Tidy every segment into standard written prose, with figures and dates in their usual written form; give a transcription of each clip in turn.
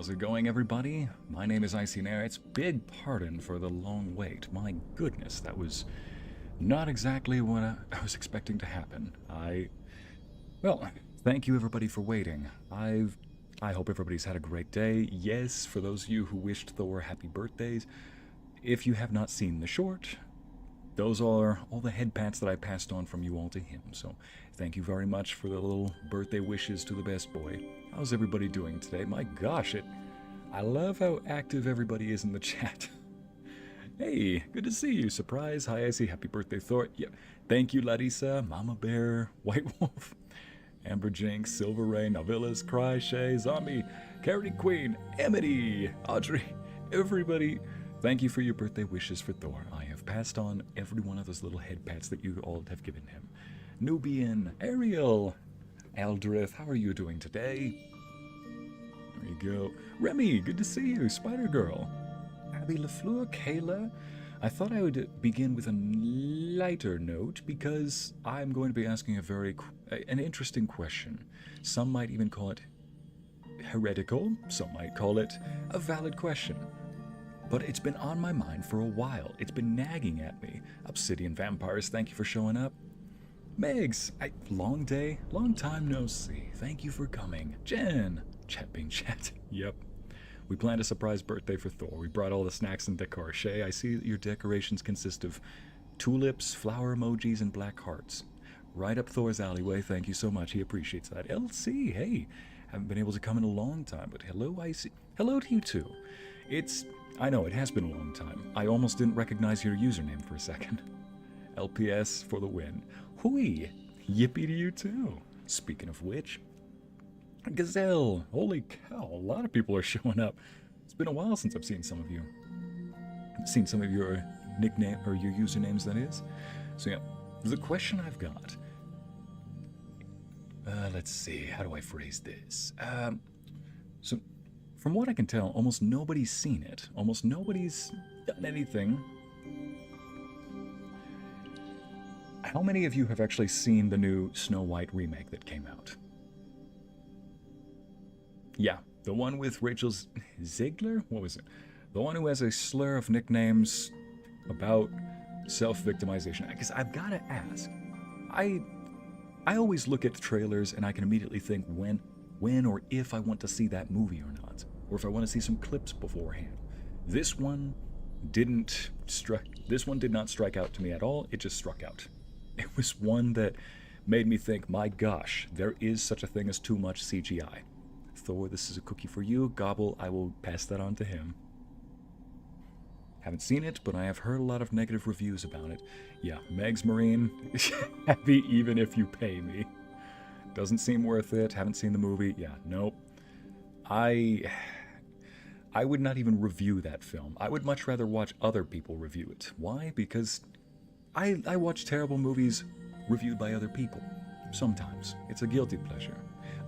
How's it going, everybody? My name is Ycey Narrator. Big pardon for the long wait. My goodness, that was not exactly what I was expecting to happen. Well, thank you everybody for waiting. I hope everybody's had a great day. Yes, for those of you who wished Thor happy birthdays, if you have not seen the short, those are all the head pats that I passed on from you all to him. So thank you very much for the little birthday wishes to the best boy. How's everybody doing today? My gosh, I love how active everybody is in the chat. Hey, good to see you. Surprise. Hi, Ycey. Happy birthday, Thor. Yeah. Thank you, Larissa, Mama Bear, White Wolf, Amber Jinx, Silver Ray, Navillas, Cry, Shay, Zombie, Carity Queen, Amity, Audrey, everybody. Thank you for your birthday wishes for Thor. I have passed on every one of those little head pats that you all have given him. Nubian, Ariel, Aldrith, how are you doing today? There you go. Remy, good to see you. Spider Girl, Abby LaFleur, Kayla. I thought I would begin with a lighter note because I'm going to be asking an interesting question. Some might even call it heretical. Some might call it a valid question. But it's been on my mind for a while. It's been nagging at me. Obsidian Vampires, thank you for showing up. Megs, long day, long time no see. Thank you for coming. Jen, chat being chat. Yep. We planned a surprise birthday for Thor. We brought all the snacks and decor. Shay, I see that your decorations consist of tulips, flower emojis, and black hearts. Right up Thor's alleyway. Thank you so much. He appreciates that. LC, hey, haven't been able to come in a long time, but hello, Ycey. Hello to you too. I know, it has been a long time. I almost didn't recognize your username for a second. LPS for the win. Hui! Yippee to you too. Speaking of which, Gazelle! Holy cow, a lot of people are showing up. It's been a while since I've seen some of you. Seen some of your nickname, or your usernames, that is. So yeah, the question I've got... let's see, how do I phrase this? So... From what I can tell, almost nobody's seen it. Almost nobody's done anything. How many of you have actually seen the new Snow White remake that came out? Yeah, the one with Rachel Ziegler? What was it? The one who has a slur of nicknames about self-victimization. Because I've got to ask. I always look at trailers and I can immediately think when or if I want to see that movie or not. Or if I want to see some clips beforehand. This one did not strike out to me at all. It just struck out. It was one that made me think, my gosh, there is such a thing as too much CGI. Thor, this is a cookie for you. Gobble, I will pass that on to him. Haven't seen it, but I have heard a lot of negative reviews about it. Yeah, Megs Marine, happy even if you pay me. Doesn't seem worth it. Haven't seen the movie. Yeah, nope. I would not even review that film. I would much rather watch other people review it. Why? Because I watch terrible movies reviewed by other people. Sometimes. It's a guilty pleasure.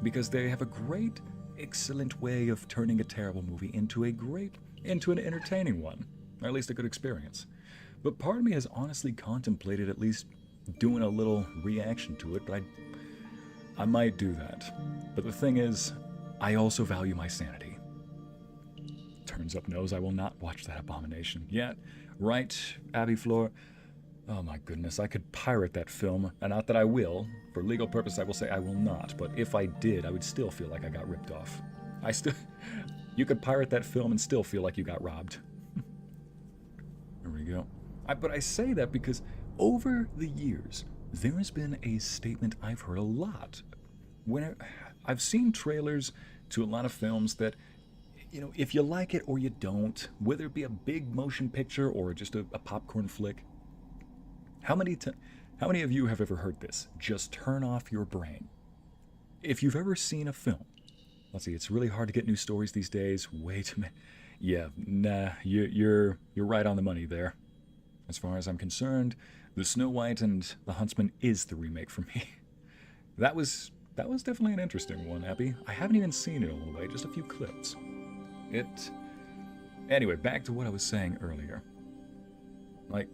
Because they have a great, excellent way of turning a terrible movie into an entertaining one. Or at least a good experience. But part of me has honestly contemplated at least doing a little reaction to it, but I might do that. But the thing is, I also value my sanity. Turns up nose, I will not watch that abomination yet. Right, Abby Floor? Oh my goodness, I could pirate that film. And not that I will. For legal purpose, I will say I will not. But if I did, I would still feel like I got ripped off. You could pirate that film and still feel like you got robbed. There we go. But I say that because over the years, there has been a statement I've heard a lot. I've seen trailers to a lot of films that, you know, if you like it or you don't, whether it be a big motion picture or just a popcorn flick, how many of you have ever heard this? Just turn off your brain. If you've ever seen a film, let's see, it's really hard to get new stories these days. Way too many. Yeah, nah, you're right on the money there. As far as I'm concerned, the Snow White and the Huntsman is the remake for me. That was definitely an interesting one, Abby. I haven't even seen it all the way, just a few clips. Anyway, back to what I was saying earlier. Like,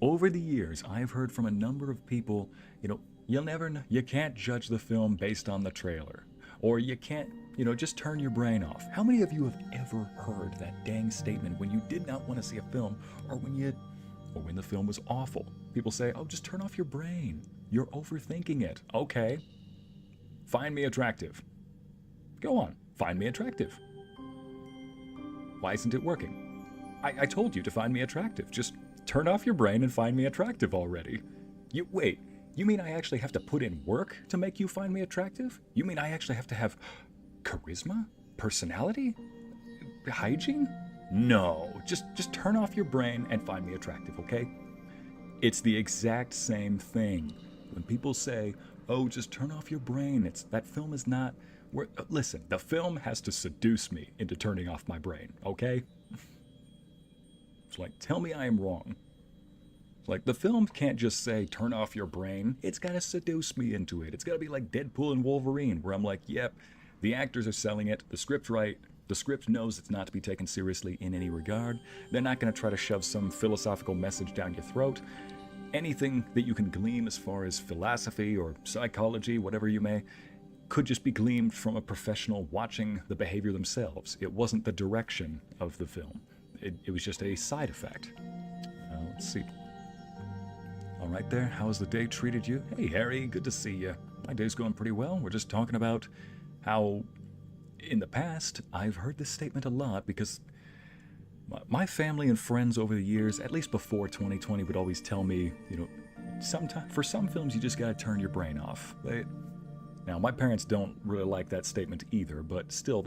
over the years, I've heard from a number of people, you know, you can't judge the film based on the trailer. or you can't, just turn your brain off. How many of you have ever heard that dang statement when you did not want to see a film, or when the film was awful? People say, oh, just turn off your brain. You're overthinking it. Okay. Find me attractive. Go on. Find me attractive. Why isn't it working? I told you to find me attractive. Just turn off your brain and find me attractive already. Wait, you mean I actually have to put in work to make you find me attractive? You mean I actually have to have charisma? Personality? Hygiene? No, just turn off your brain and find me attractive, okay? It's the exact same thing. When people say, oh, just turn off your brain, that film is not... Listen, the film has to seduce me into turning off my brain, okay? It's like, tell me I am wrong. It's like, the film can't just say, turn off your brain. It's got to seduce me into it. It's got to be like Deadpool and Wolverine, where I'm like, yep, the actors are selling it, the script's right, the script knows it's not to be taken seriously in any regard. They're not going to try to shove some philosophical message down your throat. Anything that you can glean as far as philosophy or psychology, whatever you may, could just be gleaned from a professional watching the behavior themselves. It wasn't the direction of the film. It was just a side effect. Let's see. All right there, how's the day treated you? Hey Harry, good to see you. My day's going pretty well. We're just talking about how in the past I've heard this statement a lot because my family and friends over the years, at least before 2020, would always tell me, for some films you just gotta turn your brain off. Now, my parents don't really like that statement either, but still,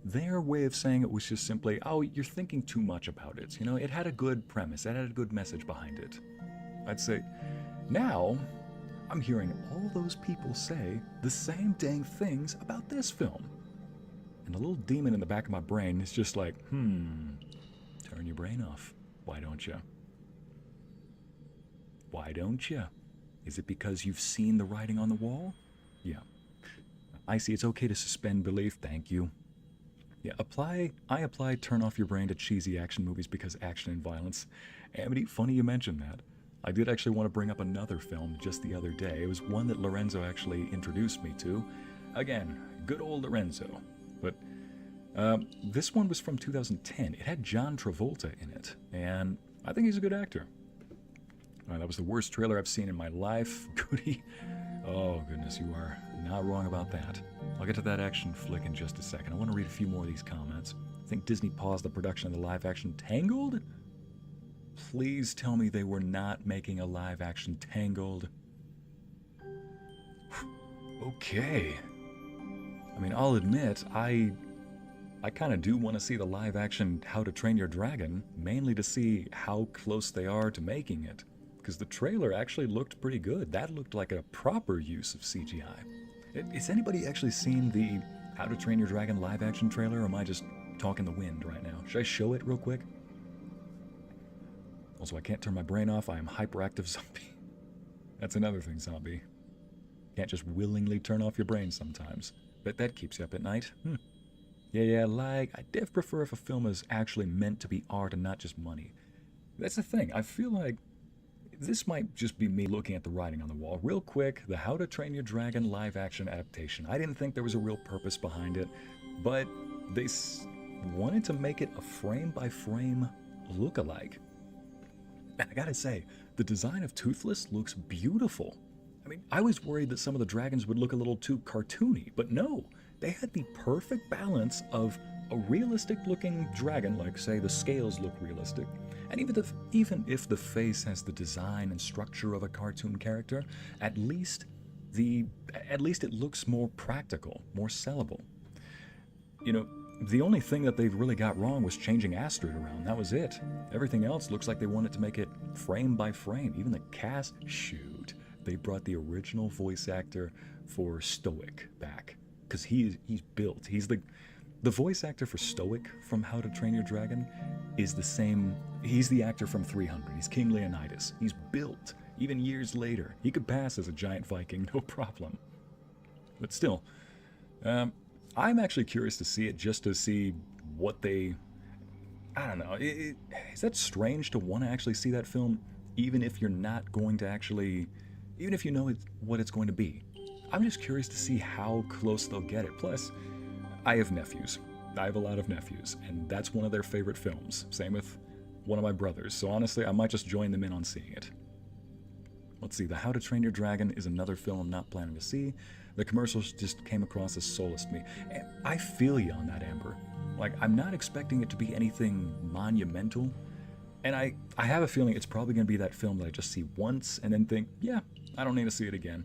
their way of saying it was just simply, oh, you're thinking too much about it. It had a good premise, it had a good message behind it. I'd say, now, I'm hearing all those people say the same dang things about this film. And the little demon in the back of my brain is just like, turn your brain off. Why don't you? Why don't you? Is it because you've seen the writing on the wall? Yeah. Ycey, it's okay to suspend belief, thank you. Yeah, I apply turn off your brain to cheesy action movies because action and violence. Amity, funny you mentioned that. I did actually want to bring up another film just the other day. It was one that Lorenzo actually introduced me to. Again, good old Lorenzo. But this one was from 2010. It had John Travolta in it, and I think he's a good actor. That was the worst trailer I've seen in my life. Goody. Oh, goodness, you are not wrong about that. I'll get to that action flick in just a second. I want to read a few more of these comments. I think Disney paused the production of the live-action Tangled? Please tell me they were not making a live-action Tangled. Okay. I mean, I'll admit, I kind of do want to see the live-action How to Train Your Dragon, mainly to see how close they are to making it. Because the trailer actually looked pretty good. That looked like a proper use of CGI. Has anybody actually seen the How to Train Your Dragon live-action trailer, or am I just talking the wind right now? Should I show it real quick? Also, I can't turn my brain off. I am hyperactive zombie. That's another thing, zombie. Can't just willingly turn off your brain sometimes. Bet that keeps you up at night. Yeah, like, I def prefer if a film is actually meant to be art and not just money. That's the thing. I feel like this might just be me looking at the writing on the wall. Real quick, the How to Train Your Dragon live-action adaptation. I didn't think there was a real purpose behind it, but they wanted to make it a frame-by-frame look-alike. And I gotta say, the design of Toothless looks beautiful. I mean, I was worried that some of the dragons would look a little too cartoony, but no. They had the perfect balance of a realistic-looking dragon, like, say, the scales look realistic, and even if the face has the design and structure of a cartoon character, at least it looks more practical, more sellable. The only thing that they've really got wrong was changing Astrid around. That was it. Everything else looks like they wanted to make it frame by frame. Even the cast, shoot, they brought the original voice actor for Stoic back, because he's built. He's the voice actor for Stoic from How to Train Your Dragon is the same. He's the actor from 300. He's King Leonidas. He's built. Even years later, he could pass as a giant Viking, no problem. But still, I'm actually curious to see it just to see what they... I don't know. Is that strange to want to actually see that film, even if you're not going to actually... Even if you know what it's going to be? I'm just curious to see how close they'll get it. Plus, I have nephews. I have a lot of nephews, and that's one of their favorite films. Same with one of my brothers. So honestly, I might just join them in on seeing it. Let's see, The How to Train Your Dragon is another film I'm not planning to see. The commercials just came across as soulless to me. And I feel you on that, Amber. Like, I'm not expecting it to be anything monumental. And I have a feeling it's probably going to be that film that I just see once and then think, yeah, I don't need to see it again.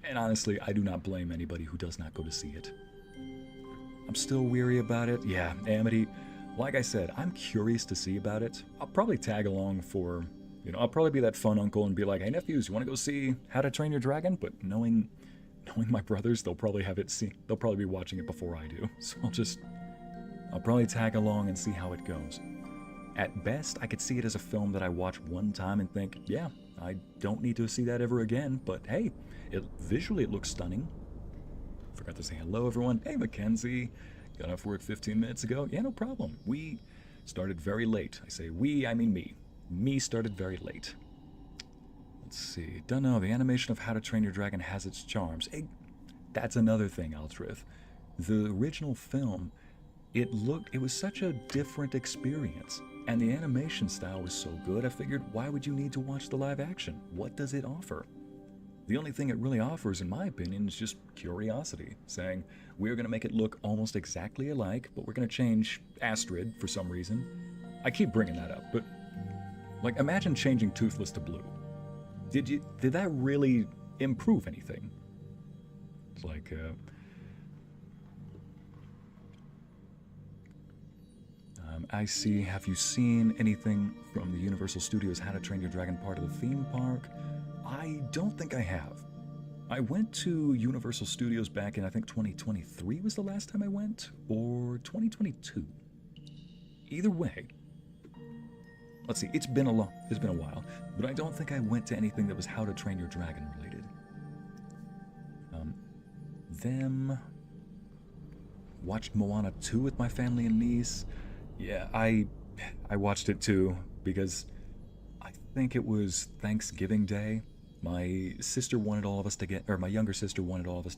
And honestly, I do not blame anybody who does not go to see it. I'm still weary about it. Yeah, Amity, like I said, I'm curious to see about it. I'll probably tag along for, I'll probably be that fun uncle and be like, hey nephews, you want to go see How to Train Your Dragon? But knowing my brothers, they'll probably be watching it before I do. So I'll probably tag along and see how it goes. At best, I could see it as a film that I watch one time and think, yeah, I don't need to see that ever again, but hey, visually it looks stunning. Forgot to say hello, everyone. Hey, Mackenzie. Got off work 15 minutes ago. Yeah, no problem. We started very late. I say we, I mean me. Me started very late. Let's see. Don't know. The animation of How to Train Your Dragon has its charms. Hey, that's another thing, Altrith. The original film, it was such a different experience. And the animation style was so good, I figured, why would you need to watch the live action? What does it offer? The only thing it really offers, in my opinion, is just curiosity, saying, we're going to make it look almost exactly alike, but we're going to change Astrid for some reason. I keep bringing that up, but, like, imagine changing Toothless to blue. Did that really improve anything? It's like, I see, have you seen anything from the Universal Studios How to Train Your Dragon part of the theme park? I don't think I have. I went to Universal Studios back in, I think 2023 was the last time I went, or 2022. Either way, let's see, it's been a while, but I don't think I went to anything that was How to Train Your Dragon related. Watched Moana 2 with my family and niece. Yeah, I watched it too, because I think it was Thanksgiving Day. My younger sister wanted all of us to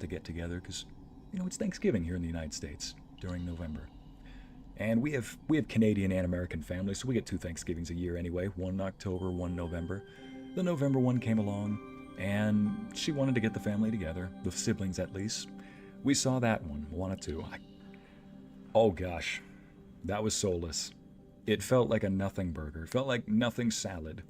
get together, because, it's Thanksgiving here in the United States during November. And we have Canadian and American families, so we get 2 Thanksgivings a year anyway, one in October, one in November. The November one came along, and she wanted to get the family together, the siblings at least. We saw that one, Moana 2. Oh gosh, that was soulless. It felt like a nothing burger. It felt like nothing salad.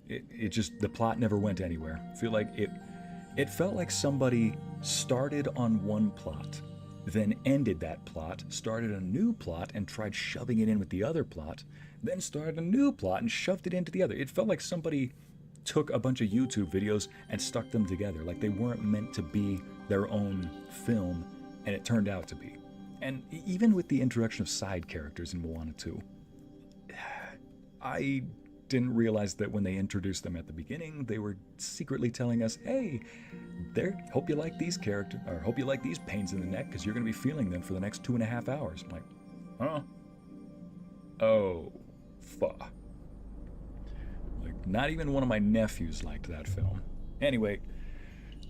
It just, the plot never went anywhere. I feel like it felt like somebody started on one plot, then ended that plot, started a new plot and tried shoving it in with the other plot, then started a new plot and shoved it into the other. It felt like somebody took a bunch of YouTube videos and stuck them together, like they weren't meant to be their own film, and it turned out to be. And even with the introduction of side characters in Moana 2, I didn't realize that when they introduced them at the beginning, they were secretly telling us, hey, hope you like these characters, or hope you like these pains in the neck, because you're going to be feeling them for the next 2.5 hours. I'm like, huh? Oh, fuck. Like, not even one of my nephews liked that film. Anyway,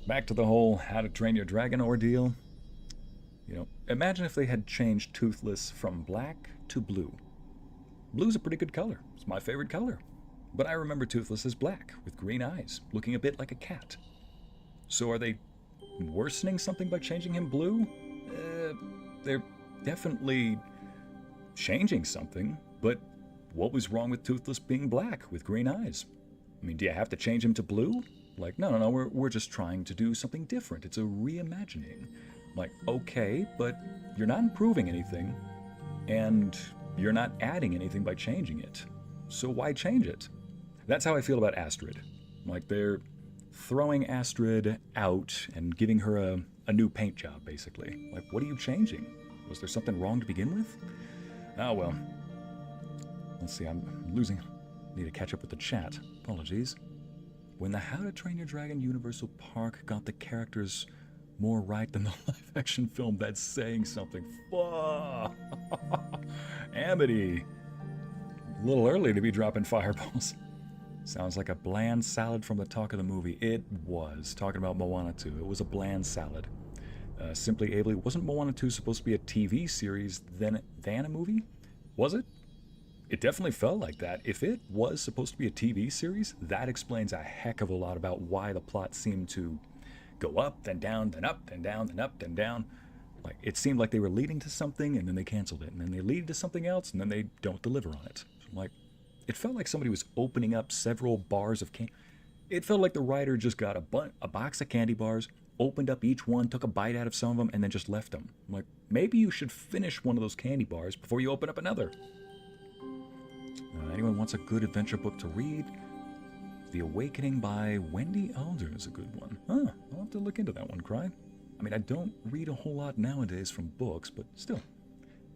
back to the whole How to Train Your Dragon ordeal. Imagine if they had changed Toothless from black to blue. Blue's a pretty good color. It's my favorite color. But I remember Toothless as black, with green eyes, looking a bit like a cat. So are they worsening something by changing him blue? They're definitely changing something, but what was wrong with Toothless being black with green eyes? I mean, do you have to change him to blue? Like, no, we're just trying to do something different. It's a reimagining. Like, okay, but you're not improving anything, and you're not adding anything by changing it. So why change it? That's how I feel about Astrid. Like, they're throwing Astrid out and giving her a new paint job, basically. Like, what are you changing? Was there something wrong to begin with? Oh, well. Let's see, I'm losing. Need to catch up with the chat. Apologies. When the How to Train Your Dragon Universal Park got the characters more right than the live-action film, that's saying something. Fuck! Amity! A little early to be dropping fireballs. Sounds like a bland salad from the talk of the movie. It was. Talking about Moana 2. It was a bland salad. Simply ably, wasn't Moana 2 supposed to be a TV series than a movie? Was it? It definitely felt like that. If it was supposed to be a TV series, that explains a heck of a lot about why the plot seemed to go up, then down, then up, then down, then up, then down. Like, it seemed like they were leading to something, and then they canceled it, and then they lead to something else, and then they don't deliver on it. So, like, it felt like somebody was opening up several bars of candy. It felt like the writer just got a box of candy bars, opened up each one, took a bite out of some of them, and then just left them. I'm like, maybe you should finish one of those candy bars before you open up another. Anyone wants a good adventure book to read? The Awakening by Wendy Alder is a good one. Huh, I'll have to look into that one, Cry. I mean, I don't read a whole lot nowadays from books, but still.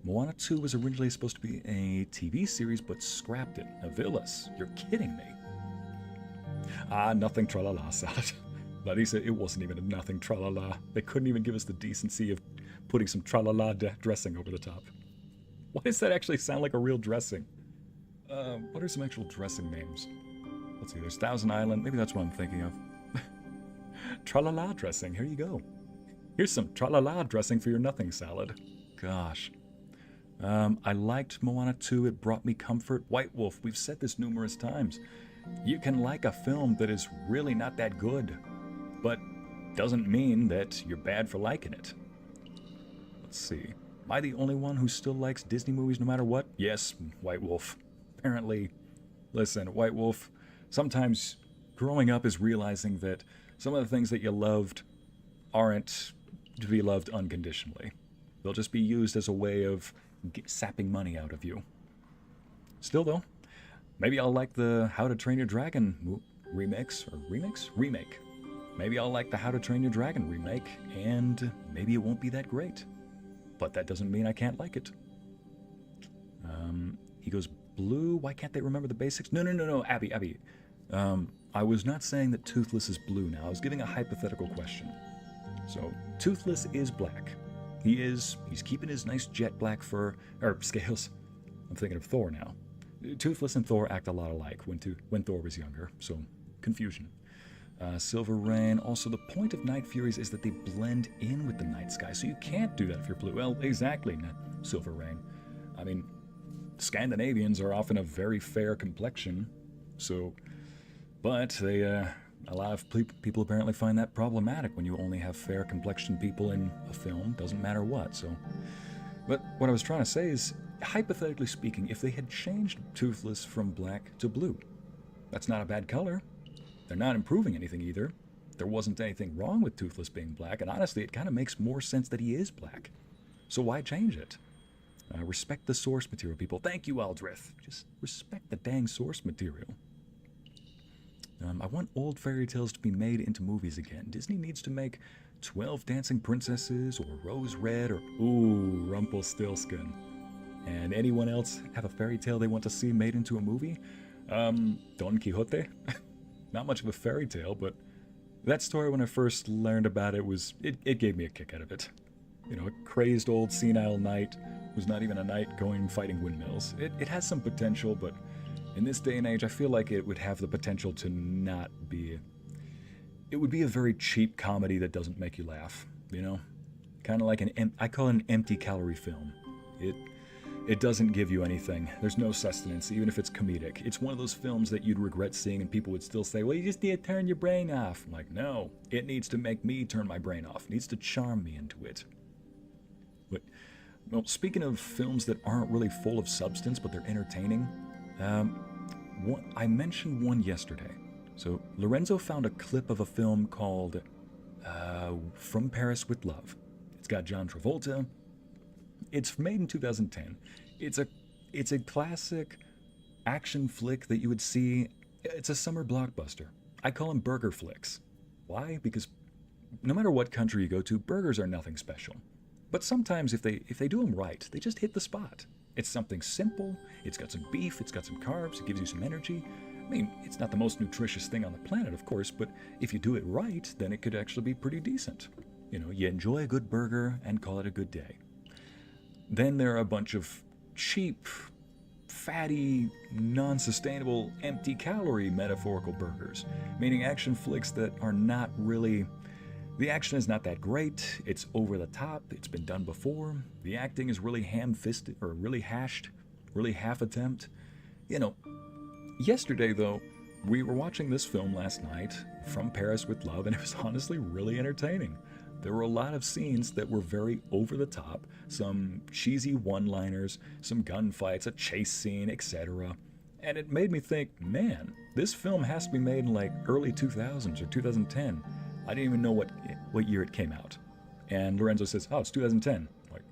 Moana 2 was originally supposed to be a TV series, but scrapped it. Avilas, you're kidding me. Nothing tralala salad. Larissa, it wasn't even a nothing tralala. They couldn't even give us the decency of putting some tralala dressing over the top. Why does that actually sound like a real dressing? What are some actual dressing names? Let's see, there's Thousand Island. Maybe that's what I'm thinking of. Tralala dressing, here you go. Here's some tralala dressing for your nothing salad. Gosh. I liked Moana 2. It brought me comfort. White Wolf, we've said this numerous times. You can like a film that is really not that good, but doesn't mean that you're bad for liking it. Let's see. Am I the only one who still likes Disney movies no matter what? Yes, White Wolf. Apparently, listen, White Wolf, sometimes growing up is realizing that some of the things that you loved aren't to be loved unconditionally. They'll just be used as a way of sapping money out of you. Still, though, maybe I'll like the How to Train Your Dragon remake. Maybe I'll like the How to Train Your Dragon remake, and maybe it won't be that great. But that doesn't mean I can't like it. He goes, blue? Why can't they remember the basics? No, Abby. I was not saying that Toothless is blue now. I was giving a hypothetical question. So, Toothless is black. He's keeping his nice jet black fur, or scales. I'm thinking of Thor now. Toothless and Thor act a lot alike when Thor was younger, so confusion. Silver Rain. Also, the point of Night Furies is that they blend in with the night sky, so you can't do that if you're blue. Well, exactly, Silver Rain. I mean, Scandinavians are often a very fair complexion, so, but they, a lot of people apparently find that problematic when you only have fair complexioned people in a film, doesn't matter what, so. But what I was trying to say is, hypothetically speaking, if they had changed Toothless from black to blue, that's not a bad color. They're not improving anything either. There wasn't anything wrong with Toothless being black, and honestly, it kind of makes more sense that he is black. So why change it? Respect the source material, people. Thank you, Aldrith. Just respect the dang source material. I want old fairy tales to be made into movies again. Disney needs to make 12 Dancing Princesses, or Rose Red, or, ooh, Rumpelstiltskin. And anyone else have a fairy tale they want to see made into a movie? Don Quixote? Not much of a fairy tale, but that story, when I first learned about it, it gave me a kick out of it. You know, a crazed old senile knight who's not even a knight going fighting windmills. It has some potential, but in this day and age, I feel like it would have the potential to not be... It would be a very cheap comedy that doesn't make you laugh, you know? Kind of like I call it an empty calorie film. It doesn't give you anything. There's no sustenance, even if it's comedic. It's one of those films that you'd regret seeing and people would still say, well, you just need to turn your brain off. I'm like, no, it needs to make me turn my brain off. It needs to charm me into it. But, well, speaking of films that aren't really full of substance, but they're entertaining, I mentioned one yesterday. So Lorenzo found a clip of a film called From Paris with Love. It's got John Travolta. It's made in 2010. It's a classic action flick that you would see. It's a summer blockbuster. I call them burger flicks. Why? Because no matter what country you go to, burgers are nothing special. But sometimes if they do them right, they just hit the spot. It's something simple. It's got some beef. It's got some carbs. It gives you some energy. I mean, it's not the most nutritious thing on the planet, of course, but if you do it right, then it could actually be pretty decent. You know, you enjoy a good burger and call it a good day. Then there are a bunch of cheap fatty, non-sustainable, empty-calorie metaphorical burgers, meaning action flicks that are not really... The action is not that great, it's over the top, it's been done before, the acting is really ham-fisted, or really hashed, really half-attempt. You know, yesterday, though, we were watching this film last night, From Paris with Love, and it was honestly really entertaining. There were a lot of scenes that were very over the top, some cheesy one-liners, some gunfights, a chase scene, etc. And it made me think, man, this film has to be made in like early 2000s or 2010. I didn't even know what year it came out. And Lorenzo says, oh, it's 2010. I'm like,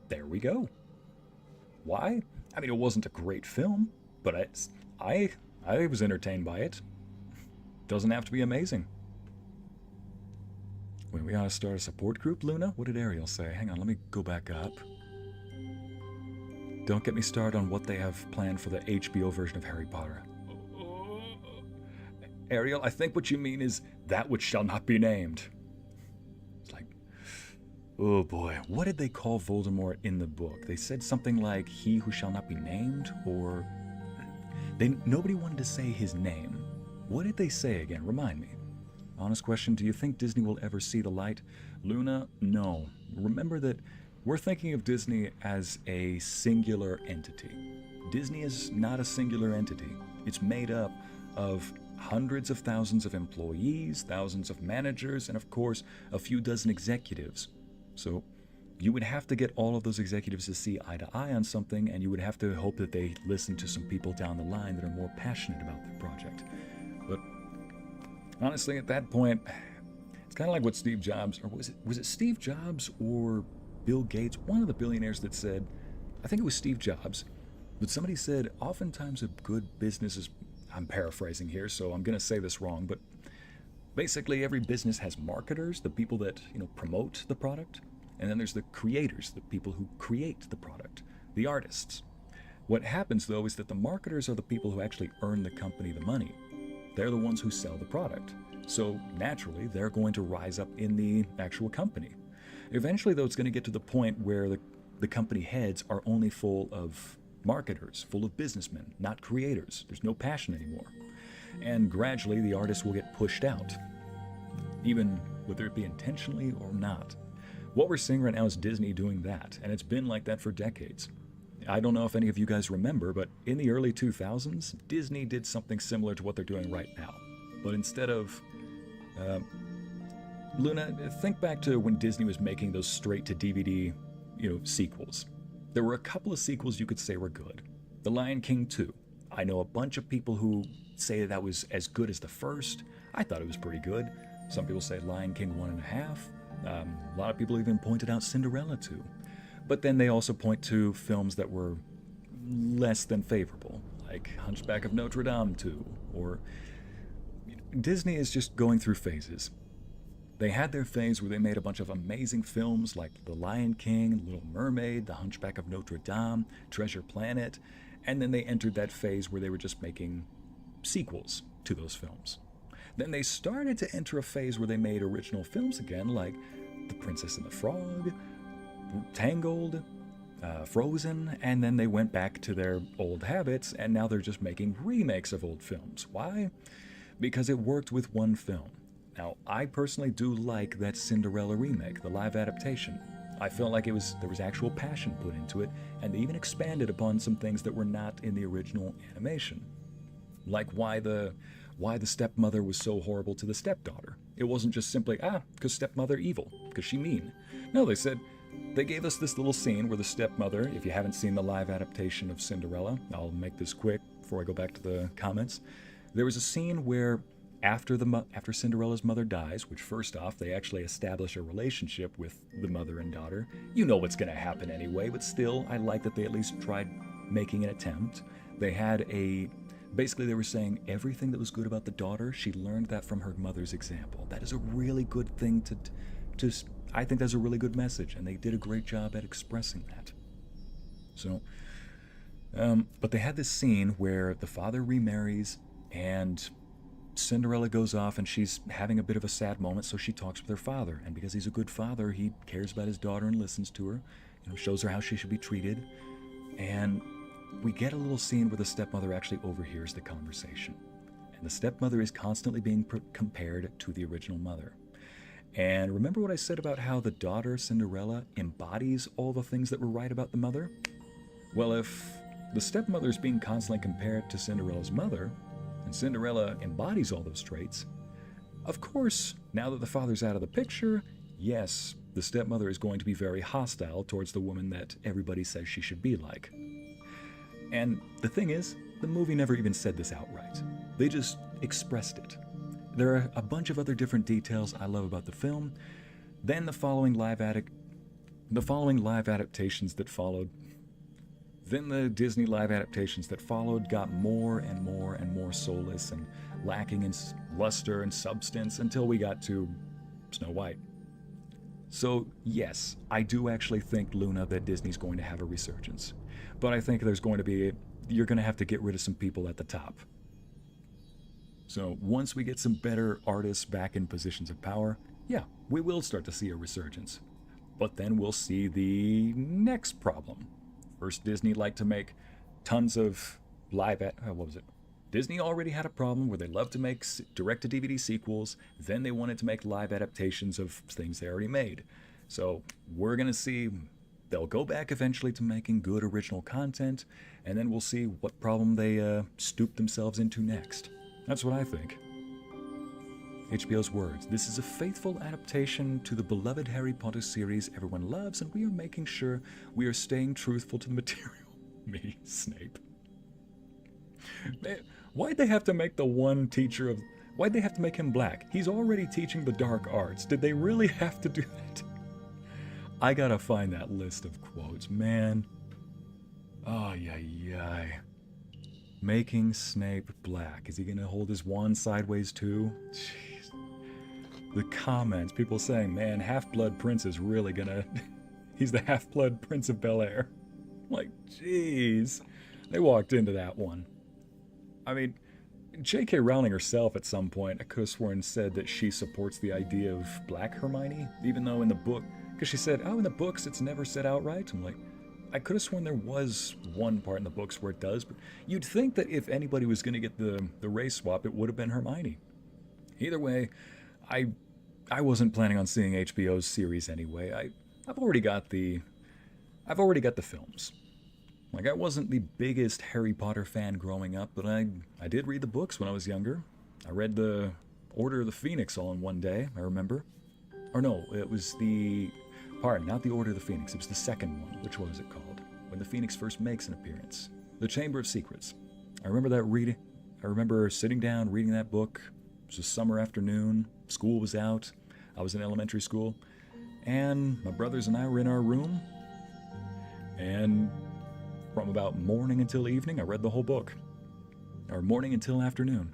there we go. Why? I mean, it wasn't a great film, but I was entertained by it. Doesn't have to be amazing. Wait, we ought to start a support group, Luna? What did Ariel say? Hang on, let me go back up. Don't get me started on what they have planned for the HBO version of Harry Potter. Ariel, I think what you mean is that which shall not be named. It's like, oh boy, what did they call Voldemort in the book? They said something like, he who shall not be named, or... Nobody wanted to say his name. What did they say again? Remind me. Honest question, do you think Disney will ever see the light? Luna, no. Remember that we're thinking of Disney as a singular entity. Disney is not a singular entity. It's made up of hundreds of thousands of employees, thousands of managers, and of course, a few dozen executives. So you would have to get all of those executives to see eye to eye on something, and you would have to hope that they listen to some people down the line that are more passionate about their project. But honestly, at that point, it's kind of like what Steve Jobs, or was it Steve Jobs or Bill Gates, one of the billionaires that said, I think it was Steve Jobs, but somebody said, oftentimes a good business is, I'm paraphrasing here, so I'm going to say this wrong, but basically every business has marketers, the people that, promote the product, and then there's the creators, the people who create the product, the artists. What happens, though, is that the marketers are the people who actually earn the company the money. They're the ones who sell the product. So naturally, they're going to rise up in the actual company. Eventually, though, it's going to get to the point where the company heads are only full of marketers, full of businessmen, not creators. There's no passion anymore. And gradually, the artists will get pushed out, even whether it be intentionally or not. What we're seeing right now is Disney doing that, and it's been like that for decades. I don't know if any of you guys remember, but in the early 2000s, Disney did something similar to what they're doing right now. But instead of... Luna, think back to when Disney was making those straight-to-DVD, sequels. There were a couple of sequels you could say were good. The Lion King 2. I know a bunch of people who say that was as good as the first. I thought it was pretty good. Some people say Lion King 1.5. A lot of people even pointed out Cinderella 2. But then they also point to films that were less than favorable, like Hunchback of Notre Dame 2, or... Disney is just going through phases. They had their phase where they made a bunch of amazing films like The Lion King, Little Mermaid, The Hunchback of Notre Dame, Treasure Planet, and then they entered that phase where they were just making sequels to those films. Then they started to enter a phase where they made original films again, like The Princess and the Frog, Tangled, Frozen, and then they went back to their old habits, and now they're just making remakes of old films. Why? Because it worked with one film. Now, I personally do like that Cinderella remake, the live adaptation. I felt like there was actual passion put into it, and they even expanded upon some things that were not in the original animation. Like why the stepmother was so horrible to the stepdaughter. It wasn't just simply, because stepmother evil, because she mean. No, they gave us this little scene where the stepmother, if you haven't seen the live adaptation of Cinderella, I'll make this quick before I go back to the comments. There was a scene where after Cinderella's mother dies, which first off, they actually establish a relationship with the mother and daughter. You know what's going to happen anyway, but still, I like that they at least tried making an attempt. They had basically they were saying everything that was good about the daughter, she learned that from her mother's example. That is a really good thing to I think that's a really good message, and they did a great job at expressing that. So, but they had this scene where the father remarries, and Cinderella goes off and she's having a bit of a sad moment, so she talks with her father. And because he's a good father, he cares about his daughter and listens to her, shows her how she should be treated. And we get a little scene where the stepmother actually overhears the conversation. And the stepmother is constantly being compared to the original mother. And remember what I said about how the daughter, Cinderella, embodies all the things that were right about the mother? Well, if the stepmother is being constantly compared to Cinderella's mother, and Cinderella embodies all those traits, of course, now that the father's out of the picture, yes, the stepmother is going to be very hostile towards the woman that everybody says she should be like. And the thing is, the movie never even said this outright. They just expressed it. There are a bunch of other different details I love about the film. Then the following live adaptations that followed. Then the Disney live adaptations that followed got more and more and more soulless and lacking in luster and substance until we got to Snow White. So yes, I do actually think, Luna, that Disney's going to have a resurgence. But I think you're going to have to get rid of some people at the top. So once we get some better artists back in positions of power, yeah, we will start to see a resurgence. But then we'll see the next problem. First, Disney liked to make tons of Disney already had a problem where they loved to make direct-to-DVD sequels, then they wanted to make live adaptations of things they already made. So we're going to see, they'll go back eventually to making good original content, and then we'll see what problem they stoop themselves into next. That's what I think. HBO's words, "This is a faithful adaptation to the beloved Harry Potter series everyone loves, and we are making sure we are staying truthful to the material." Me, Snape. Why'd they have to make the one teacher of... Why'd they have to make him black? He's already teaching the dark arts. Did they really have to do that? I gotta find that list of quotes, man. Oh, yeah. Making Snape black. Is he gonna hold his wand sideways too? Jeez. The comments, people saying, man, Half-Blood Prince is really gonna... He's the Half-Blood Prince of Bel-Air. Like, jeez. They walked into that one. I mean, J.K. Rowling herself at some point, I could have sworn, said that she supports the idea of Black Hermione, even though in the book... Because she said, oh, in the books it's never said outright. I'm like, I could have sworn there was one part in the books where it does, but you'd think that if anybody was going to get the race swap, it would have been Hermione. Either way, I wasn't planning on seeing HBO's series anyway. I've already got the films. Like, I wasn't the biggest Harry Potter fan growing up, but I did read the books when I was younger. I read the Order of the Phoenix all in one day, I remember. Or no, it was not the Order of the Phoenix, it was the second one. Which one was it called? When the Phoenix first makes an appearance. The Chamber of Secrets. I remember that reading. I remember sitting down, reading that book. It was a summer afternoon. School was out. I was in elementary school. And my brothers and I were in our room. And from about morning until evening, I read the whole book. Or morning until afternoon.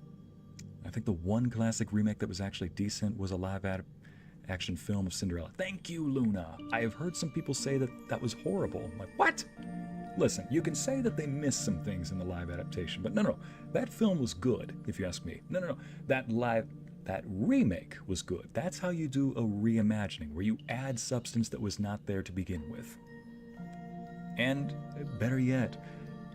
I think the one classic remake that was actually decent was a live action film of Cinderella. Thank you, Luna. I have heard some people say that was horrible. I'm like, what? Listen, you can say that they missed some things in the live adaptation, but no. That film was good, if you ask me. No. That remake was good. That's how you do a reimagining, where you add substance that was not there to begin with. And better yet,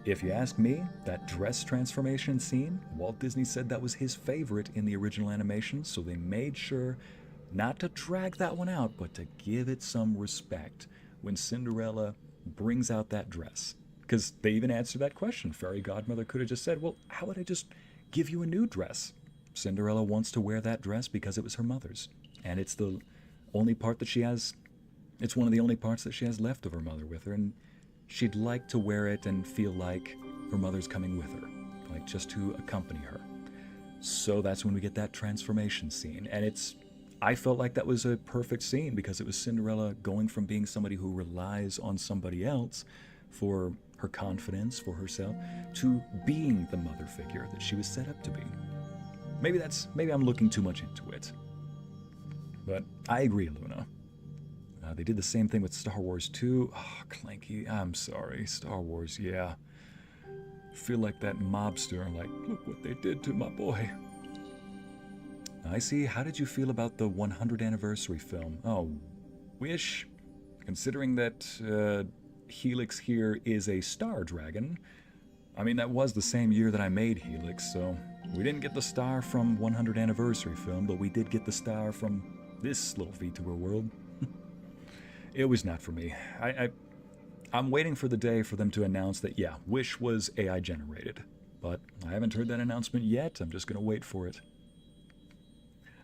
if you ask me, that dress transformation scene, Walt Disney said that was his favorite in the original animation, so they made sure not to drag that one out, but to give it some respect when Cinderella brings out that dress. Because they even answered that question. Fairy Godmother could have just said, well, how would I just give you a new dress? Cinderella wants to wear that dress because it was her mother's. And it's the only part that she has, it's one of the only parts that she has left of her mother with her. And she'd like to wear it and feel like her mother's coming with her, like just to accompany her. So that's when we get that transformation scene. And I felt like that was a perfect scene because it was Cinderella going from being somebody who relies on somebody else for her confidence, for herself, to being the mother figure that she was set up to be. Maybe I'm looking too much into it. But I agree, Luna. They did the same thing with Star Wars 2. Oh, Clanky, I'm sorry. Star Wars, yeah. Feel like that mobster, like, look what they did to my boy. Ycey, how did you feel about the 100th anniversary film? Oh, wish, considering that Helix here is a Star Dragon, I mean, that was the same year that I made Helix, so we didn't get the star from 100 anniversary film, but we did get the star from this little VTuber world. It was not for me. I'm waiting for the day for them to announce that, yeah, Wish was AI generated. But I haven't heard that announcement yet. I'm just going to wait for it.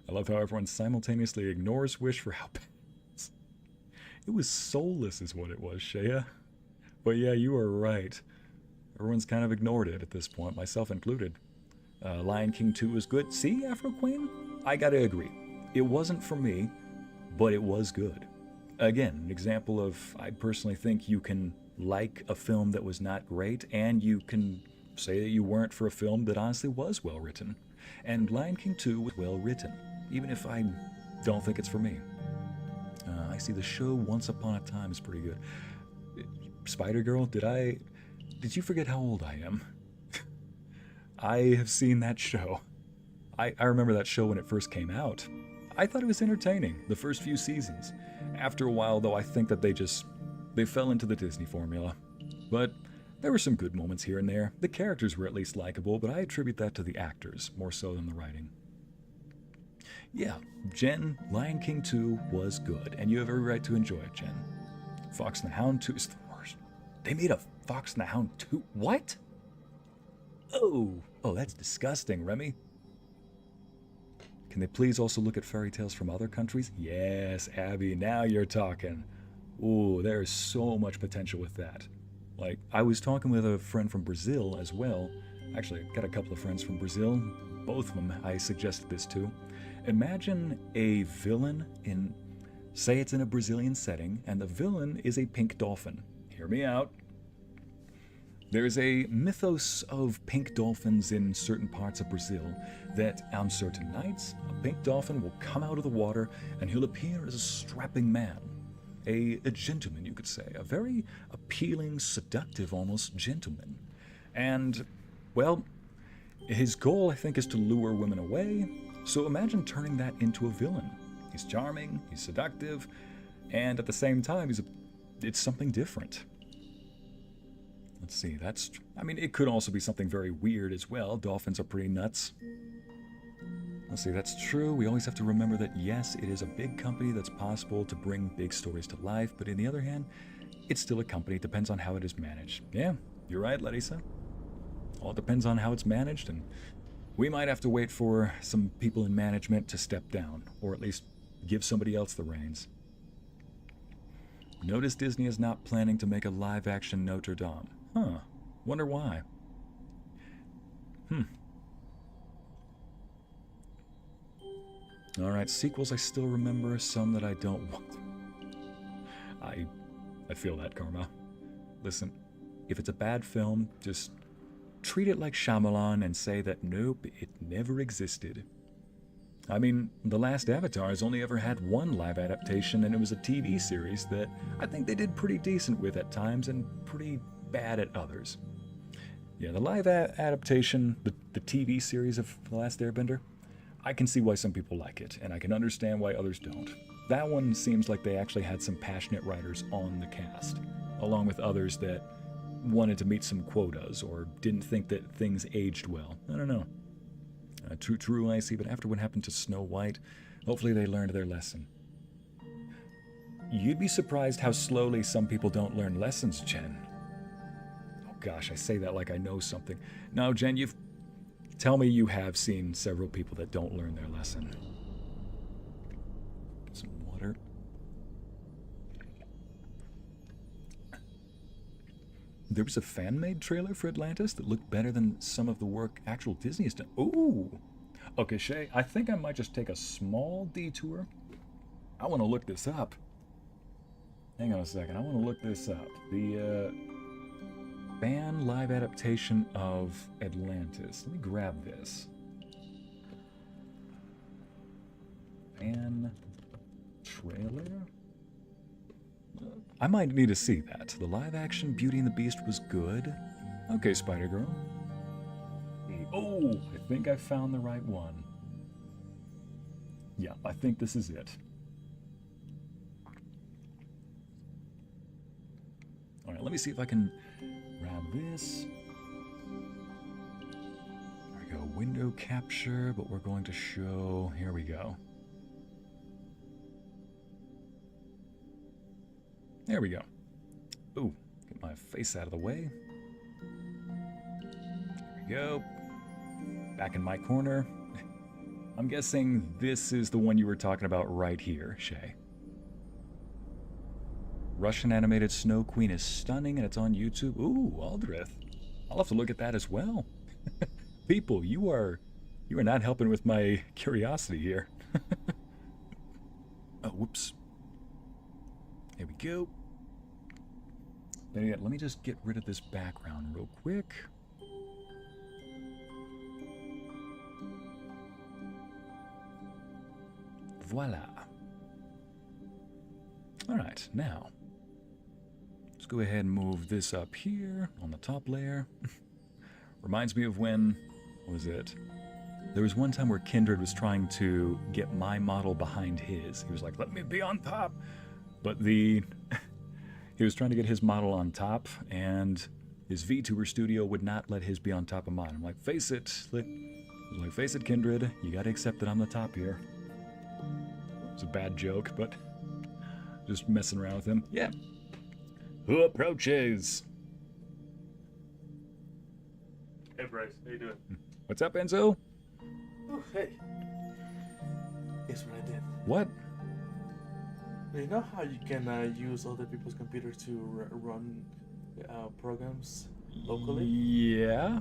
I love how everyone simultaneously ignores Wish for how bad it is. It was soulless is what it was, Shea. But yeah, you are right. Everyone's kind of ignored it at this point, myself included. Lion King 2 was good. See, Afro Queen? I gotta agree. It wasn't for me, but it was good. Again, an example of, I personally think you can like a film that was not great, and you can say that you weren't for a film that honestly was well written. And Lion King 2 was well written, even if I don't think it's for me. I see the show Once Upon a Time is pretty good. Spider-Girl, did you forget how old I am? I have seen that show. I remember that show when it first came out. I thought it was entertaining, the first few seasons. After a while, though, I think that they fell into the Disney formula. But there were some good moments here and there. The characters were at least likable, but I attribute that to the actors, more so than the writing. Yeah, Jen, Lion King 2 was good, and you have every right to enjoy it, Jen. Fox and the Hound 2 is the worst. They made a Fox and the Hound 2? What? Oh, that's disgusting, Remy. Can they please also look at fairy tales from other countries? Yes, Abby, now you're talking. Ooh, there's so much potential with that. Like, I was talking with a friend from Brazil as well. Actually, I got a couple of friends from Brazil. Both of them I suggested this to. Imagine a villain in, say it's in a Brazilian setting, and the villain is a pink dolphin. Hear me out. There's a mythos of pink dolphins in certain parts of Brazil that on certain nights, a pink dolphin will come out of the water and he'll appear as a strapping man. A gentleman, you could say. A very appealing, seductive almost gentleman. And, well, his goal, I think, is to lure women away. So imagine turning that into a villain. He's charming, he's seductive, and at the same time, it's something different. Let's see, it could also be something very weird as well. Dolphins are pretty nuts. Let's see, that's true. We always have to remember that, yes, it is a big company that's possible to bring big stories to life, but on the other hand, it's still a company. It depends on how it is managed. Yeah, you're right, Larissa. All depends on how it's managed, and we might have to wait for some people in management to step down, or at least give somebody else the reins. Notice Disney is not planning to make a live-action Notre Dame. Huh. Wonder why. Alright, sequels I still remember, some that I don't want. I feel that, Karma. Listen, if it's a bad film, just treat it like Shyamalan and say that nope, it never existed. I mean, the last Avatar has only ever had one live adaptation, and it was a TV series that I think they did pretty decent with at times and pretty bad at others. Yeah, the live adaptation, the TV series of The Last Airbender, I can see why some people like it, and I can understand why others don't. That one seems like they actually had some passionate writers on the cast, along with others that wanted to meet some quotas or didn't think that things aged well. I don't know. True, I see, but after what happened to Snow White, hopefully they learned their lesson. You'd be surprised how slowly some people don't learn lessons, Jen. Oh gosh, I say that like I know something. No, Jen, tell me you have seen several people that don't learn their lesson. Some water. There was a fan-made trailer for Atlantis that looked better than some of the work actual Disney has done. Ooh! Okay, Shay, I think I might just take a small detour. I want to look this up. Hang on a second, I want to look this up. The fan live adaptation of Atlantis. Let me grab this. Fan trailer? I might need to see that. The live-action Beauty and the Beast was good. Okay, Spider-Girl. Oh, I think I found the right one. Yeah, I think this is it. Alright, let me see if I can grab this. window capture, but we're going to show... Here we go. There we go. Ooh, get my face out of the way. There we go. Back in my corner. I'm guessing this is the one you were talking about right here, Shay. Russian animated Snow Queen is stunning and it's on YouTube. Ooh, Aldrith. I'll have to look at that as well. People, you are not helping with my curiosity here. Oh, whoops. There we go. Better yet, let me just get rid of this background real quick. Voila. Alright, now, let's go ahead and move this up here on the top layer. Reminds me of when, what was it? There was one time where Kindred was trying to get my model behind his. He was like, let me be on top. But he was trying to get his model on top, and his VTuber studio would not let his be on top of mine. I'm like, face it. Face it, Kindred. You gotta accept that I'm the top here. It's a bad joke, but just messing around with him. Yeah. Who approaches? Hey Bryce, how you doing? What's up, Enzo? Oh, hey. Guess what I did? What? You know how you can use other people's computers to run programs locally? Yeah.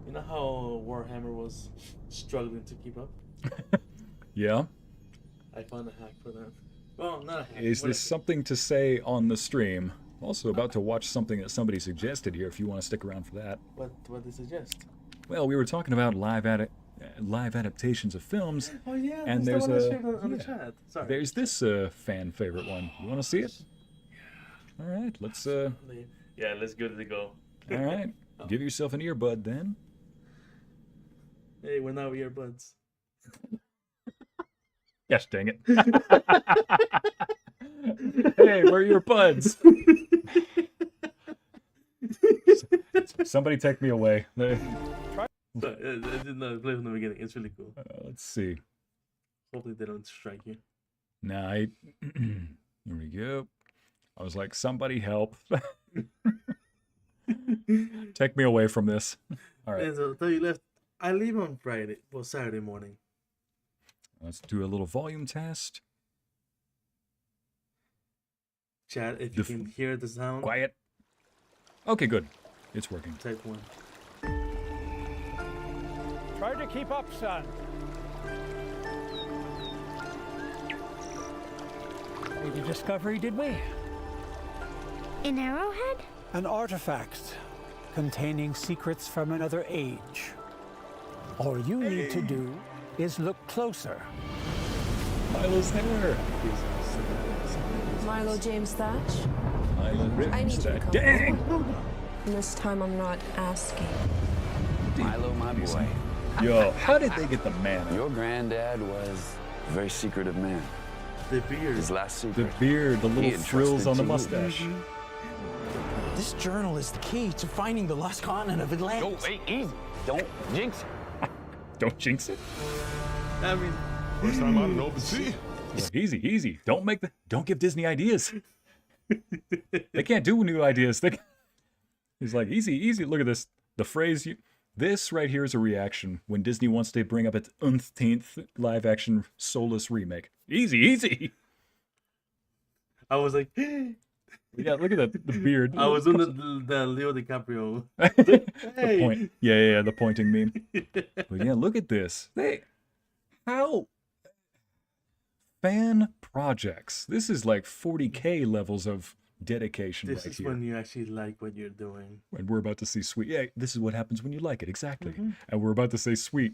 You know how Warhammer was struggling to keep up? Yeah. I found a hack for that. Well, not a hack. Is this something to say on the stream? Also about to watch something that somebody suggested here if you want to stick around for that. What did they suggest? Well, we were talking about live adaptations of films. Oh yeah, and there's there's the one on the chat. Sorry. There's this fan favorite one. You want to see it? All right, let's Yeah, let's give it a go. All right. Give yourself an earbud then. Hey, we're now earbuds. Yes, dang it. Hey, where are your buds? Somebody take me away. I didn't know play from the beginning. It's really cool. Let's see. Hopefully they don't strike you. Nah, here we go. I was like, somebody help. Take me away from this. All right. And so, you left. I leave on Friday. Well, Saturday morning. Let's do a little volume test. Chat, if you can hear the sound. Quiet. Okay, good. It's working. Type 1. Try to keep up, son. Made a discovery, did we? An arrowhead? An artifact containing secrets from another age. All you need to do is look closer. Milo's there. Milo James Thatch? Milo I need you to James. come. Dang! And this time I'm not asking. Milo, my boy. Yo, how did they get the mana? Your granddad was a very secretive man. The beard. His last The secret. beard, the He little frills entrusted on the to you. mustache. This journal is the key to finding the lost continent of Atlantis. Oh, wait, easy. Don't jinx it. Don't jinx it. I mean, First time out in open sea. Like, easy, easy. Don't give Disney ideas. They can't do new ideas. He's like, easy, easy. Look at this. The phrase this right here is a reaction when Disney wants to bring up its umpteenth live action soulless remake. Easy, easy. I was like, Yeah, look at that. The beard. I was on the Leo DiCaprio. The point. Yeah, the pointing meme. But yeah, look at this. How fan projects. This is like 40K levels of dedication This right is here. when you actually like what you're doing. And we're about to see Sweet. Yeah, this is what happens when you like it, exactly. And we're about to say Sweet.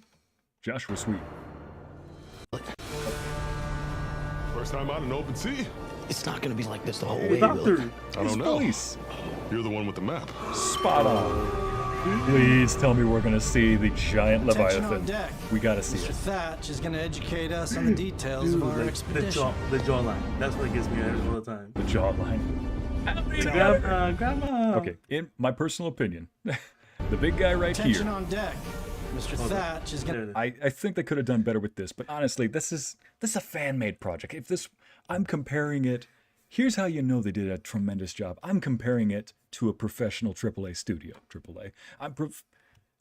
Joshua Sweet. First time out in open sea. It's not going to be like this the whole Hey, way, will doctor. it? I His don't know. voice. You're the one with the map. Spot on. Please tell me we're gonna see the giant Attention on Leviathan. deck. We gotta see Mr. it. Thatch is going to educate us on the details of our Like, expedition. the jawline. That's what gets me all the time. The jawline. Grandma. Okay, in my personal opinion, the big guy right Attention here. on deck. Mr. Thatch is gonna. I think they could have done better with this, but honestly, this is a fan-made project. If this, I'm comparing it. Here's how you know they did a tremendous job. I'm comparing it to a professional AAA studio. AAA.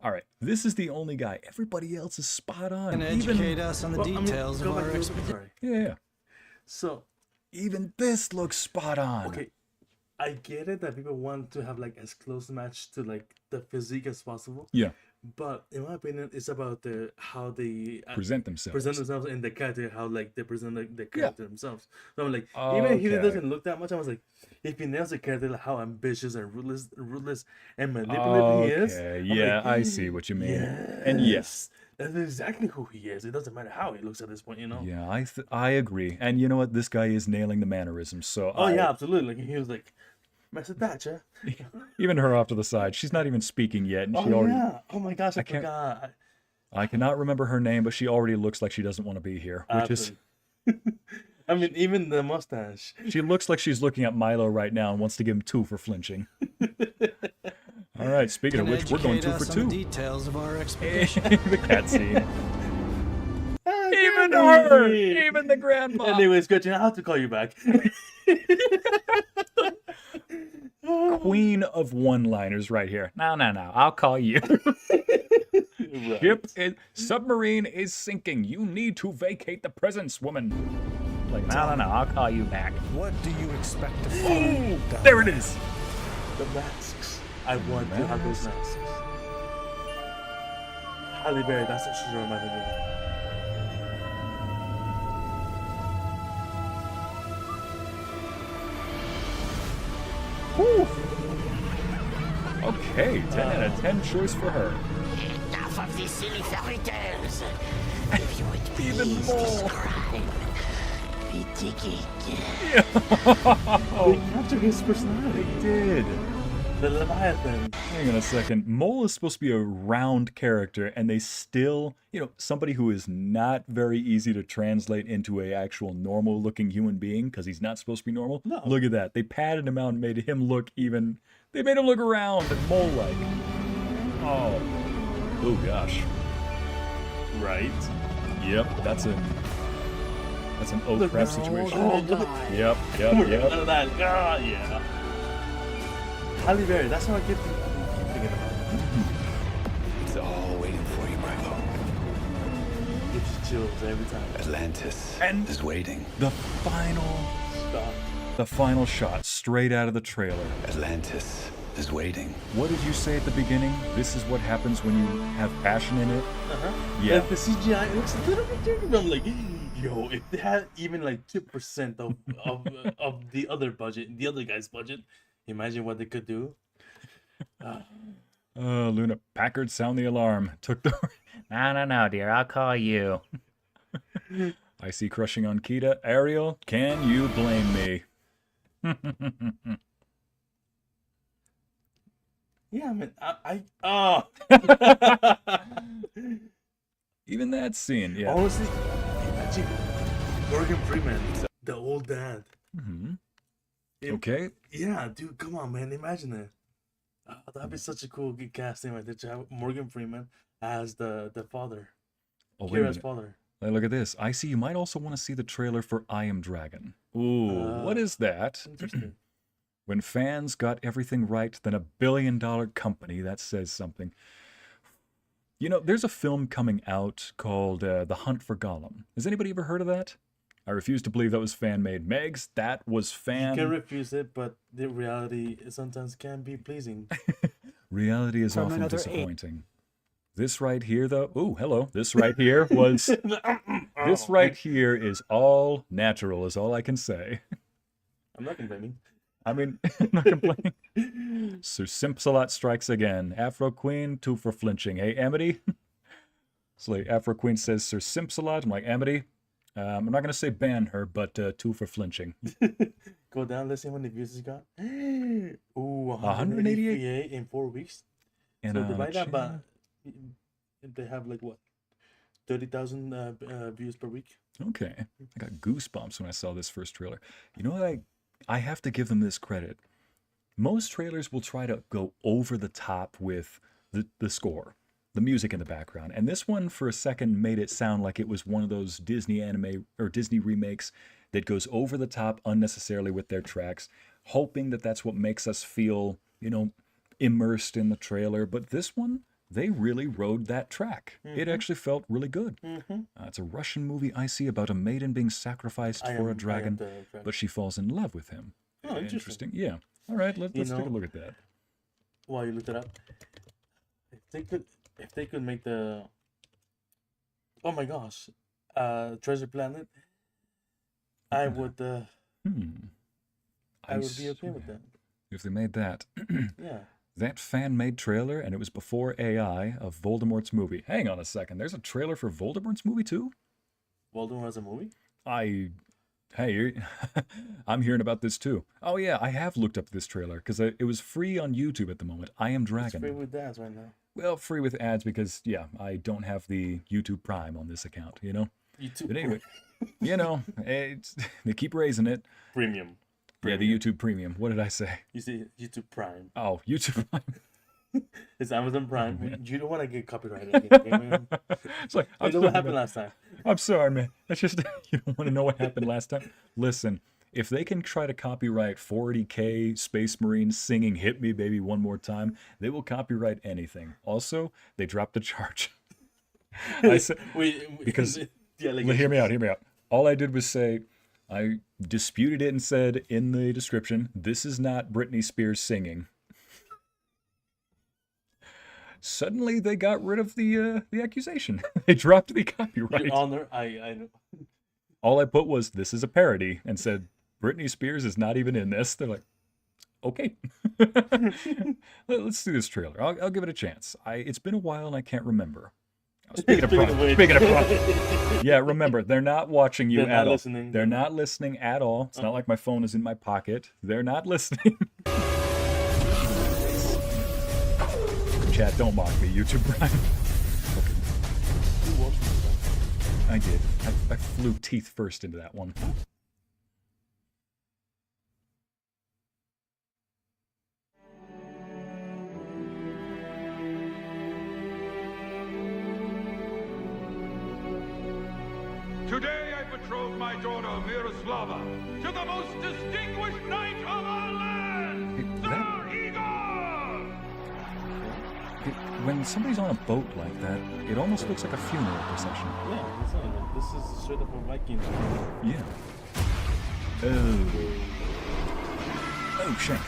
All right, this is the only guy. Everybody else is spot on. Gonna educate us on the details of our expedition. Sorry. Yeah. So Even this looks spot on. okay, I get it that people want to have like as close a match to like the physique as possible. Yeah. But in my opinion, it's about the how they Present themselves. and the character, how like they present like, the character themselves. So I'm like, Oh, even if he okay. doesn't look that much, I was like, if he nails the character, like how ambitious and ruthless and manipulative he is. Okay, I'm yeah, like, I see what you mean. And yes, that's exactly who he is. It doesn't matter how he looks at this point, you know. yeah, I agree. And you know what? This guy is nailing the mannerisms. So Oh yeah, absolutely. Like he was like, Mr. Thatcher. even her off to the side. She's not even speaking yet, and she Oh already. yeah. Oh my gosh, I can't- forgot. I cannot remember her name, but she already looks like she doesn't want to be here. Which is, I mean, even the mustache. she looks like she's looking at Milo right now and wants to give him 2 for flinching. All right. Speaking of Gonna which, we're going educate 2 for us on the 2. details of our expedition. The cat scene. Even her, even the grandma. Anyways, good. I have to call you back. Queen of one-liners right here. No, I'll call you. Submarine is sinking. You need to vacate the presence, woman. Like, no, I'll call you back. What do you expect to find? down There it is. The masks. I want to have those masks. Halle Berry, that's what she's reminding me of. Whew. Okay, 10 out of 10 choice for her. Enough of these silly fairy tales. If you would Even please more. describe the digging. They captured his personality. They did. The Leviathan. Hang on a second. Mole is supposed to be a round character, and they still, somebody who is not very easy to translate into a actual normal-looking human being, because he's not supposed to be normal. No. Look at that. They padded him out and made him look even. They made him look round and mole-like. Oh gosh. Right. Yep, that's an oh crap situation. Oh, Yep. that. Ah, yeah. Halle Berry, that's what I keep thinking about. It's all waiting for you, Milo. Gives you chills every time. Atlantis And- is waiting. The final Stop. shot, straight out of the trailer. Atlantis is waiting. What did you say at the beginning? This is what happens when you have passion in it? Yeah. Like the CGI looks a little bit different. I'm like, yo, if they had even like 2% of the other budget, the other guy's budget, imagine what they could do. Luna Packard, sound the alarm. Took the. No, dear. I'll call you. I see crushing on Kita. Ariel, can you blame me? Yeah, I mean, Even that scene, yeah. honestly, imagine Morgan Freeman, the old dad. hmm It- Okay. Yeah, dude, come on, man, imagine it. That'd be such a cool good casting right there to have Morgan Freeman as the father, Oh, wait a Kira's minute. father. Hey, look at this. I see you might also want to see the trailer for I Am Dragon. Ooh, what is that? Interesting. When fans got everything right, then $1 billion company. That says something. There's a film coming out called The Hunt for Gollum. Has anybody ever heard of that? I refuse to believe that was fan-made. Megs, that was You fan... can refuse it, but the reality sometimes can be pleasing. Reality is From often another disappointing. This right here, though... Ooh, hello. This right here was... This right here is all natural, is all I can say. I'm not complaining. I mean, I'm not complaining. Sir Simpsalot strikes again. Afro Queen, 2 for flinching. Hey, Amity? So like, Afro Queen says Sir Simpsalot. I'm like, Amity, I'm not going to say ban her, but 2 for flinching. Go down, let's see how many views it's got. Ooh, 188 188 in 4 weeks. And, So divide that by, they have like what, 30,000 views per week. Okay. I got goosebumps when I saw this first trailer. You know what? I have to give them this credit. Most trailers will try to go over the top with the score. the music in the background. And this one, for a second, made it sound like it was one of those Disney anime or Disney remakes that goes over the top unnecessarily with their tracks, hoping that that's what makes us feel, immersed in the trailer. But this one, they really rode that track. It actually felt really good. It's a Russian movie, Ycey, about a maiden being sacrificed for a dragon, but she falls in love with him. Oh, interesting. Yeah. All right, let's take a look at that. While you looked it up, if they could make the, oh my gosh, Treasure Planet, I would I would be okay with that. If they made that. Yeah. That fan-made trailer, and it was before AI, of Voldemort's movie. Hang on a second, there's a trailer for Voldemort's movie too? Voldemort has a movie? Hey, I'm hearing about this too. Oh yeah, I have looked up this trailer, because it was free on YouTube at the moment. I Am Dragon. It's free with ads right now. Well, free with ads because, yeah, I don't have the YouTube Prime on this account, YouTube But anyway, they keep raising it. Premium. Yeah, the YouTube Premium. What did I say? You say YouTube Prime. Oh, YouTube Prime. It's Amazon Prime. You don't want to get copyrighted again, man. It's like, You know what happened last time? I'm sorry, man. It's just, you don't want to know what happened last time? Listen, if they can try to copyright 40K Space Marines singing Hit Me Baby One More Time, they will copyright anything. Also, they dropped the charge. I said, because, hear me out. All I did was say, I disputed it and said in the description, this is not Britney Spears singing. Suddenly they got rid of the accusation. They dropped the copyright. Your Honor, I know. All I put was, this is a parody, and said, Britney Spears is not even in this. They're like, okay. Let's do this trailer. I'll give it a chance. It's been a while and I can't remember. Speaking of profit. Yeah, remember, they're not watching you at all. Listening. They're not listening at all. It's not like my phone is in my pocket. They're not listening. Chat, don't mock me, YouTube Prime. Okay. I did. I flew teeth first into that one. Today I betroth my daughter Miroslava to the most distinguished knight of our land, Sir Igor! When somebody's on a boat like that, it almost looks like a funeral procession. Yeah, it's not, this is straight up a Viking. Yeah. Oh, shit.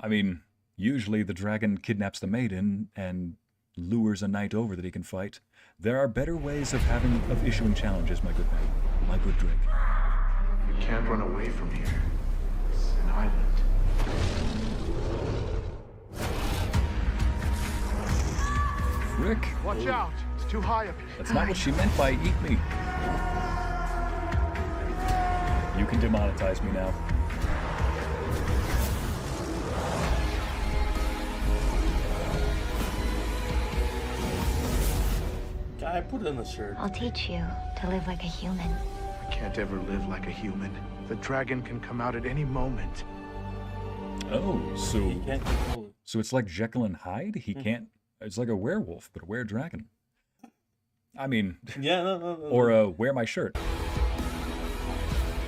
I mean, usually the dragon kidnaps the maiden and lures a knight over that he can fight. There are better ways of issuing challenges, my good man. My good Drake. You can't run away from here. It's an island. Frick. Watch out! It's too high up here. That's not what she meant by eat me. You can demonetize me now. I put it on a shirt. I'll teach you to live like a human. I can't ever live like a human. The dragon can come out at any moment. Oh, so He can't control it. so it's like Jekyll and Hyde? He can't. It's like a werewolf, but a were-dragon. I mean, Yeah, no. or wear my shirt.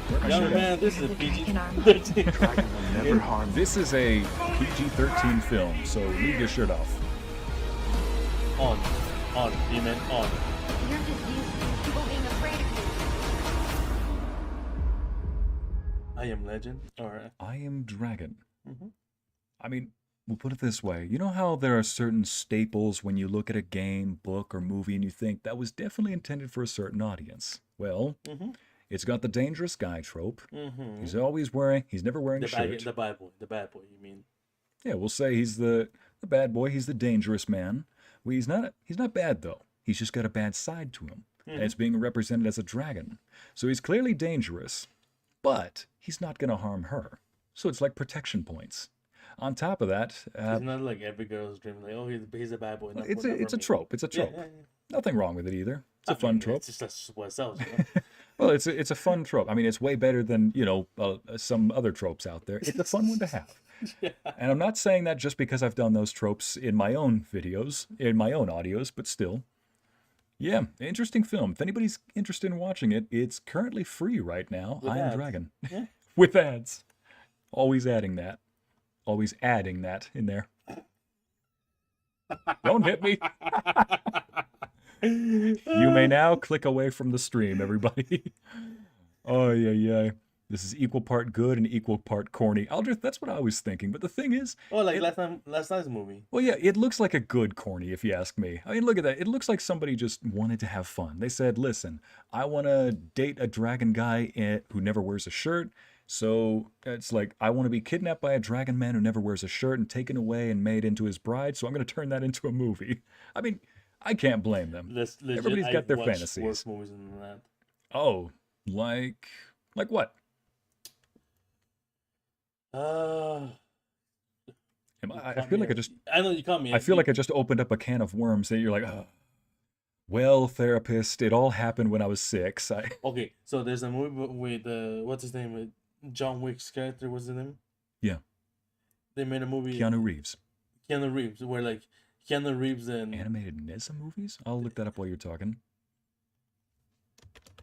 Wear my Young shirt. man, this is a Dragon armor. PG-13. Dragon will never harm This is a PG-13 film, so leave your shirt off. On, demon, on. You're just used to people being afraid of you. I am legend. Or I Am Dragon. Mhm. I mean, we'll put it this way. You know how there are certain staples when you look at a game, book, or movie and you think that was definitely intended for a certain audience? Well, it's got the dangerous guy trope. He's never wearing a shirt. the bad boy, you mean? Yeah, we'll say he's the bad boy. He's the dangerous man. Well, he's not bad, though. He's just got a bad side to him. And it's being represented as a dragon. So he's clearly dangerous, but he's not going to harm her. So it's like protection points. On top of that... it's not like every girl's dream, like, oh, he's a bad boy. No, it's whatever, a trope. It's a trope. Yeah. Nothing wrong with it either. It's a fun trope. It's just that's what it sells, you know? Well, it's a fun trope. I mean, it's way better than, some other tropes out there. It's a fun one to have. And I'm not saying that just because I've done those tropes in my own videos, in my own audios, but still. Yeah, interesting film. If anybody's interested in watching it, it's currently free right now. With I Am ads. Dragon. Yeah. With ads. Always adding that. Always adding that in there. Don't hit me. You may now click away from the stream, everybody. Oh, yeah. This is equal part good and equal part corny. That's what I was thinking. But the thing is... Oh, like last night's movie. Well, yeah, it looks like a good corny, if you ask me. I mean, look at that. It looks like somebody just wanted to have fun. They said, listen, I want to date a dragon guy who never wears a shirt. So it's like, I want to be kidnapped by a dragon man who never wears a shirt and taken away and made into his bride. So I'm going to turn that into a movie. I mean, I can't blame them. Everybody's got their fantasies. Worse movies than that. Oh, like what? I feel like I know you caught me. I feel like I just opened up a can of worms that you're like, oh, well, therapist, it all happened when I was 6. Okay, so there's a movie with what's his name? John Wick's character. What's his name? Yeah. They made a movie. Keanu Reeves, where like Keanu Reeves and animated Neza movies. I'll look that up while you're talking.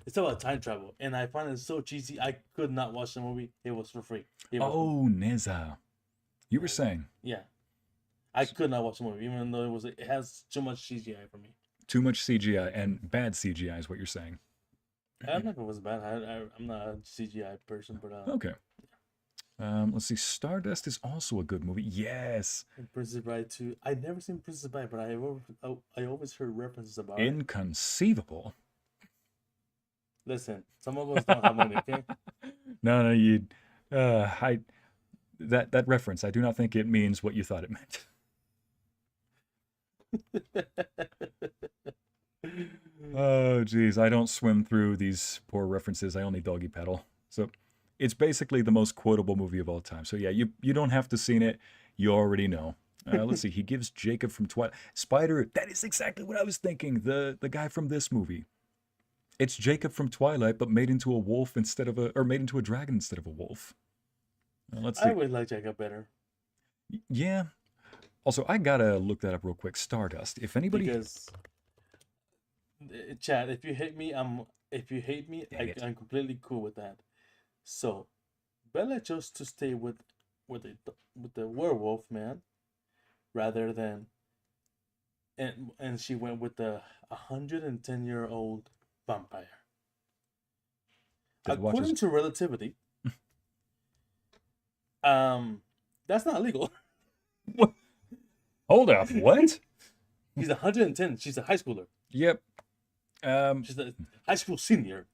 it's about time travel, and I find it so cheesy. I could not watch the movie. It was for free. Oh, Neza. You were saying. Yeah, I could not watch the movie, even though it has too much CGI for me. Too much CGI and bad CGI is what you're saying. I don't know if it was bad. I'm not a CGI person, but okay. Let's see. Stardust is also a good movie. Yes. And Princess Bride 2. I've never seen Princess Bride, but I always heard references about it. Inconceivable. Listen, some of us don't have money, okay? No, you. That reference, I do not think it means what you thought it meant. Oh, geez, I don't swim through these poor references. I only doggy paddle. So it's basically the most quotable movie of all time. So yeah, you don't have to seen it. You already know. Let's see. He gives Jacob from Twilight. Spider, that is exactly what I was thinking. The guy from this movie. It's Jacob from Twilight, but made into a wolf instead of made into a dragon instead of a wolf. Let's see. I would like Jacob better. Yeah. Also, I gotta look that up real quick. Stardust. If anybody, Because Chad, if you hate me, I'm completely cool with that. So, Bella chose to stay with the werewolf man, rather than, and she went with the 110-year-old vampire. According to relativity, that's not legal. What? Hold up, what? He's 110. She's a high schooler. Yep. She's a high school senior.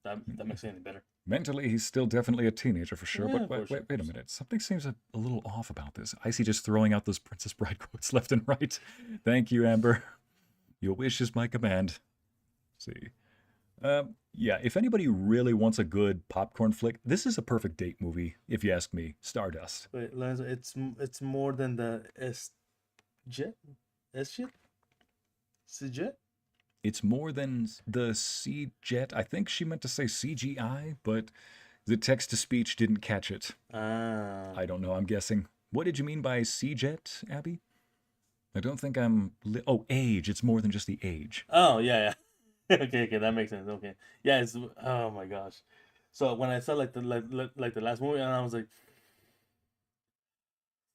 That makes it any better. Mentally, he's still definitely a teenager for sure. Yeah, But for sure. wait a minute. Something seems a little off about this. Ycey just throwing out those Princess Bride quotes left and right. Thank you, Amber. Your wish is my command. Let's see. Yeah, if anybody really wants a good popcorn flick, this is a perfect date movie, if you ask me. Stardust. Wait, Lanza, it's more than the S-Jet? S-Jet? C-Jet? It's more than the C-Jet. I think she meant to say CGI, but the text-to-speech didn't catch it. Ah. I don't know, I'm guessing. What did you mean by C-Jet, Abby? I don't think I'm... Oh, age. It's more than just the age. Oh, yeah. okay, that makes sense. Okay. Yeah, it's... Oh, my gosh. So, when I saw, like the last movie, and I was like...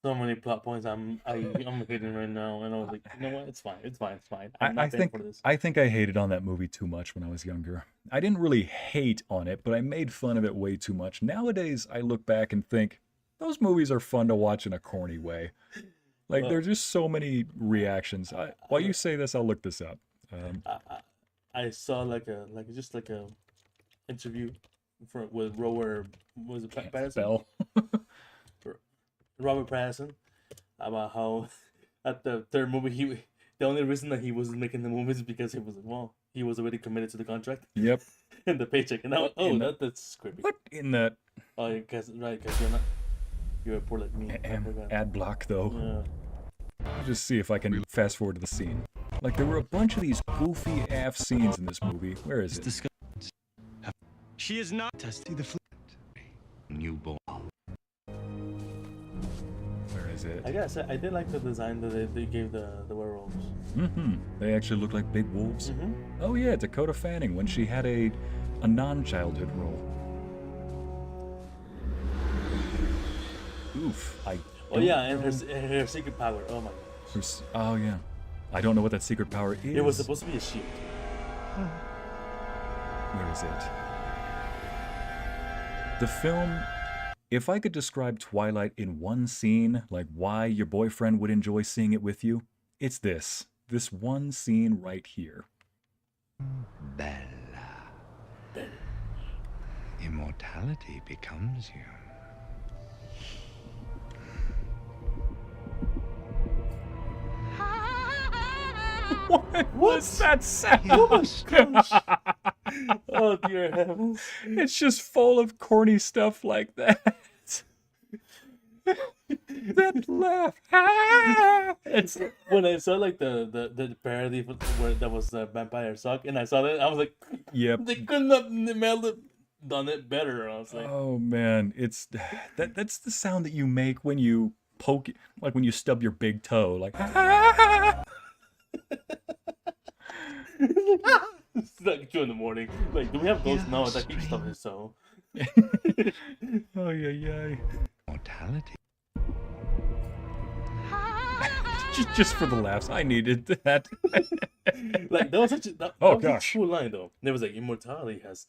So many plot points I'm hitting right now, and I was like, you know what? It's fine. I think I hated on that movie too much when I was younger. I didn't really hate on it, but I made fun of it way too much. Nowadays, I look back and think, those movies are fun to watch in a corny way. Like, there's just so many reactions. While you say this, I'll look this up. I saw like a interview with Robert, was it Pattinson? Robert Pattinson, about how at the third movie the only reason that he wasn't making the movies is because he was already committed to the contract. Yep. And the paycheck, and that's creepy. What in that? Oh, because you're poor like me. Ad block though. Yeah. I'll just see if I can fast forward to the scene. Like, there were a bunch of these goofy AF scenes in this movie. Where is it? She is not testing the flu. Newborn. it. I gotta say, I did like the design that they gave the werewolves. They actually look like big wolves. Oh yeah, Dakota Fanning when she had a non-childhood role. Oof. Oh yeah, and her secret power. Oh my gosh. Oh yeah. I don't know what that secret power is. It was supposed to be a shield. Where is it? The film, if I could describe Twilight in one scene, like why your boyfriend would enjoy seeing it with you, it's this. This one scene right here. Bella. Immortality becomes you. What was that sound? Oh dear heavens. It's just full of corny stuff like that. That laugh. It's when I saw like the parody where that was Vampire Suck, and I saw that I was like, Yep. they couldn't have done it better. I was like, Oh man, it's that's the sound that you make when you poke, like when you stub your big toe, like. it's like 2 in the morning. Like, do we have ghosts now that keeps stuff his toe? Oh yeah. Mortality. just for the laughs, I needed that. Like that was such a that Oh, was gosh. a cool line though. There was like immortality has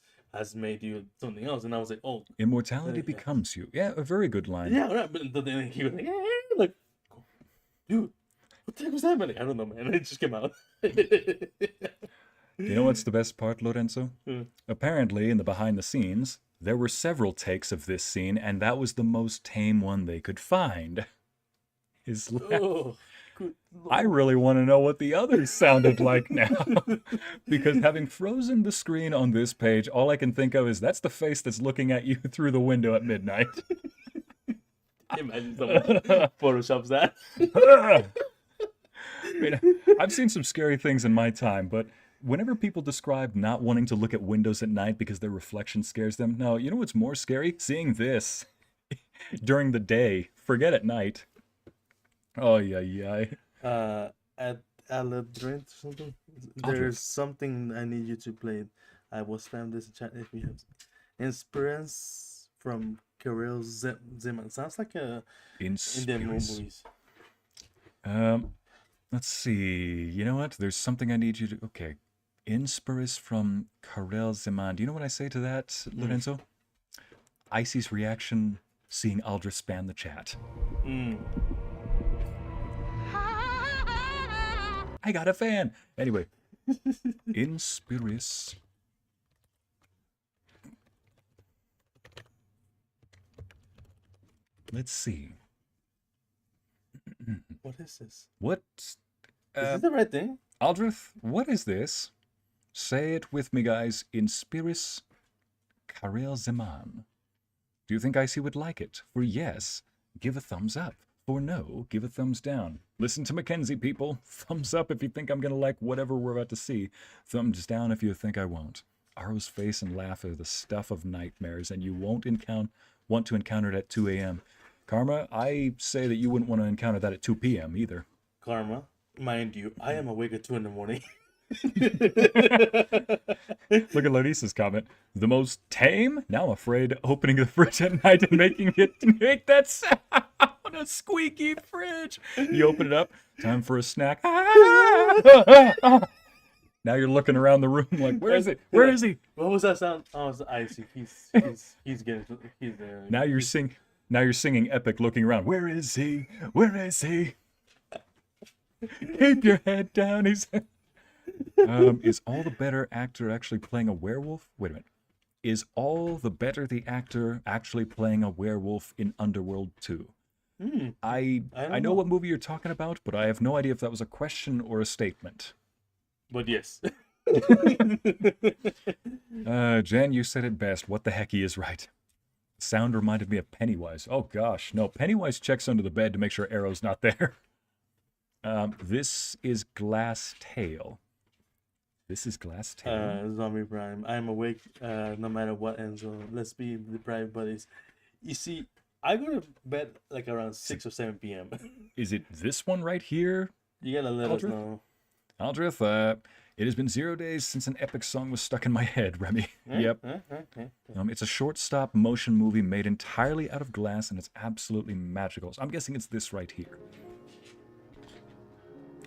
made you something else, and I was like, oh, Immortality becomes you. Yeah, a very good line. yeah, right. But then he was like, like, dude, what the heck was happening? I don't know, man. It just came out. You know what's the best part, Lorenzo? Apparently, in the behind the scenes, there were several takes of this scene, and that was the most tame one they could find. His laugh. Oh, good I really want to know what the others sounded like now. Because having frozen the screen on this page, all I can think of is that's the face that's looking at you through the window at midnight. Imagine someone photoshops that. I mean, I've seen some scary things in my time, but whenever people describe not wanting to look at windows at night because their reflection scares them, no, you know what's more scary? Seeing this during the day. Forget at night. Oh, yeah. At Aladrint or something. There's something I need you to play. I will spam this in chat if we have Inspirance from Kirill Zeman. Sounds like a Indian movies. Let's see. You know what? There's something I need you to. Okay. Inspiris from Karel Zeman. Do you know what I say to that, Lorenzo? Ycey's reaction seeing Aldra spam the chat. I got a fan. Anyway. Inspiris. Let's see. What is this? What? Is this the right thing? Aldrith, what is this? Say it with me, guys. Inspiris Karel Zeman. Do you think Ycey would like it? For yes, give a thumbs up. For no, give a thumbs down. Listen to Mackenzie, people. Thumbs up if you think I'm going to like whatever we're about to see. Thumbs down if you think I won't. Arrow's face and laugh are the stuff of nightmares, and you won't want to encounter it at 2 a.m. Karma, I say that you wouldn't want to encounter that at 2 p.m. either. Karma, mind you, I am awake at 2 in the morning. Look at Larisa's comment. The most tame? Now I'm afraid opening the fridge at night and making it make that sound. A squeaky fridge. You open it up. Time for a snack. Now you're looking around the room like, where is it? Where is he? What was that sound? Oh, it's Ycey. He's there. Now you're singing epic, looking around. Where is he? Where is he? Keep your head down. He's. Is all the better actor actually playing a werewolf? Wait a minute. Is all the better the actor actually playing a werewolf in Underworld 2? I know what movie you're talking about, but I have no idea if that was a question or a statement. But yes. Jen, you said it best. What the heck, he is right. Sound reminded me of Pennywise. Oh gosh, no. Pennywise checks under the bed to make sure Arrow's not there. This is Glass Tail. Zombie Prime. I'm awake no matter what, Enzo. Let's be deprived buddies. You see, I go to bed like around 6 or 7 p.m. Is it this one right here? You gotta let us Aldrich? know. Aldrich, it has been 0 days since an epic song was stuck in my head, Remy. Yep. It's a short stop motion movie made entirely out of glass, and it's absolutely magical. So I'm guessing it's this right here.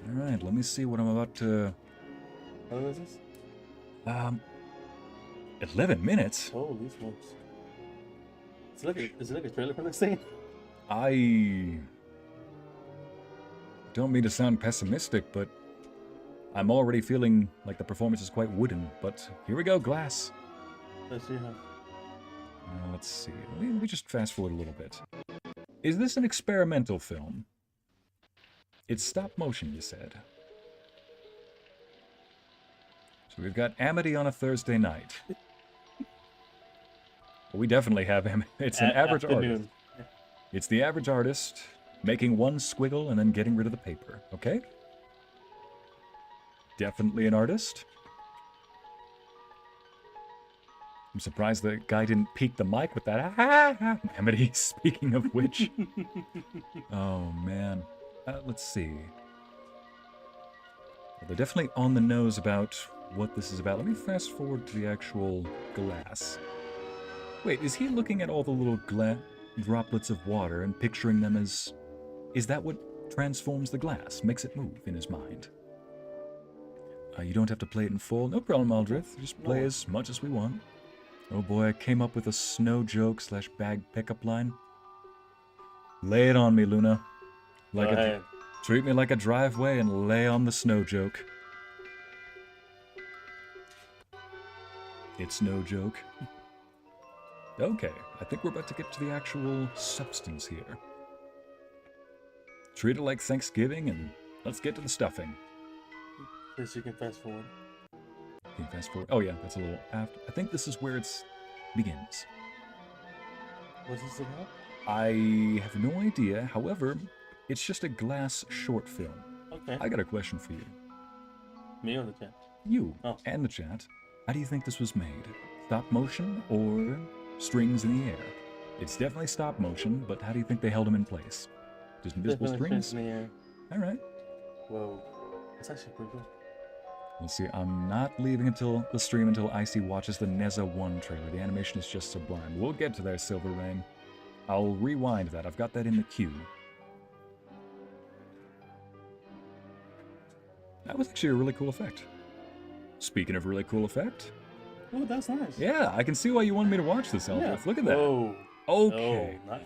All right, let me see what I'm about to... What is this? 11 minutes? Holy smokes. Is it like a trailer for this thing? I don't mean to sound pessimistic, but I'm already feeling like the performance is quite wooden. But here we go, glass. Let's see how. Let's see. Let me just fast forward a little bit. Is this an experimental film? It's stop motion, you said. So we've got Amity on a Thursday night. We definitely have him. It's an average artist. It's the average artist making one squiggle and then getting rid of the paper, okay? Definitely an artist. I'm surprised the guy didn't peek the mic with that. Amity, speaking of which. Oh, man. Let's see. Well, they're definitely on the nose about what this is about. Let me fast forward to the actual glass. Wait, is he looking at all the little droplets of water and picturing them as... Is that what transforms the glass, makes it move in his mind? You don't have to play it in full. No problem, Aldrich. Just play as much as we want. Oh boy, I came up with a snow joke / bag pickup line. Lay it on me, Luna. Treat me like a driveway and lay on the snow joke. It's no joke. Okay, I think we're about to get to the actual substance here. Treat it like Thanksgiving, and let's get to the stuffing. Yes, you can fast forward. You can fast forward. Oh yeah, that's a little after. I think this is where it begins. What's this about? I have no idea. However, it's just a glass short film. Okay. I got a question for you. Me or the chat? You and the chat. How do you think this was made? Stop motion or strings in the air? It's definitely stop motion, but how do you think they held them in place? Just invisible strings? In the air. All right. Whoa. That's actually pretty cool. Let's see, I'm not leaving until the stream until Ycey watches the Neza 1 trailer. The animation is just sublime. We'll get to there, Silver Rain. I'll rewind that. I've got that in the queue. That was actually a really cool effect. Speaking of really cool effect. Oh, that's nice. Yeah, I can see why you wanted me to watch this, Aldrich. Yeah. Look at that. Whoa. Okay. Oh, nice.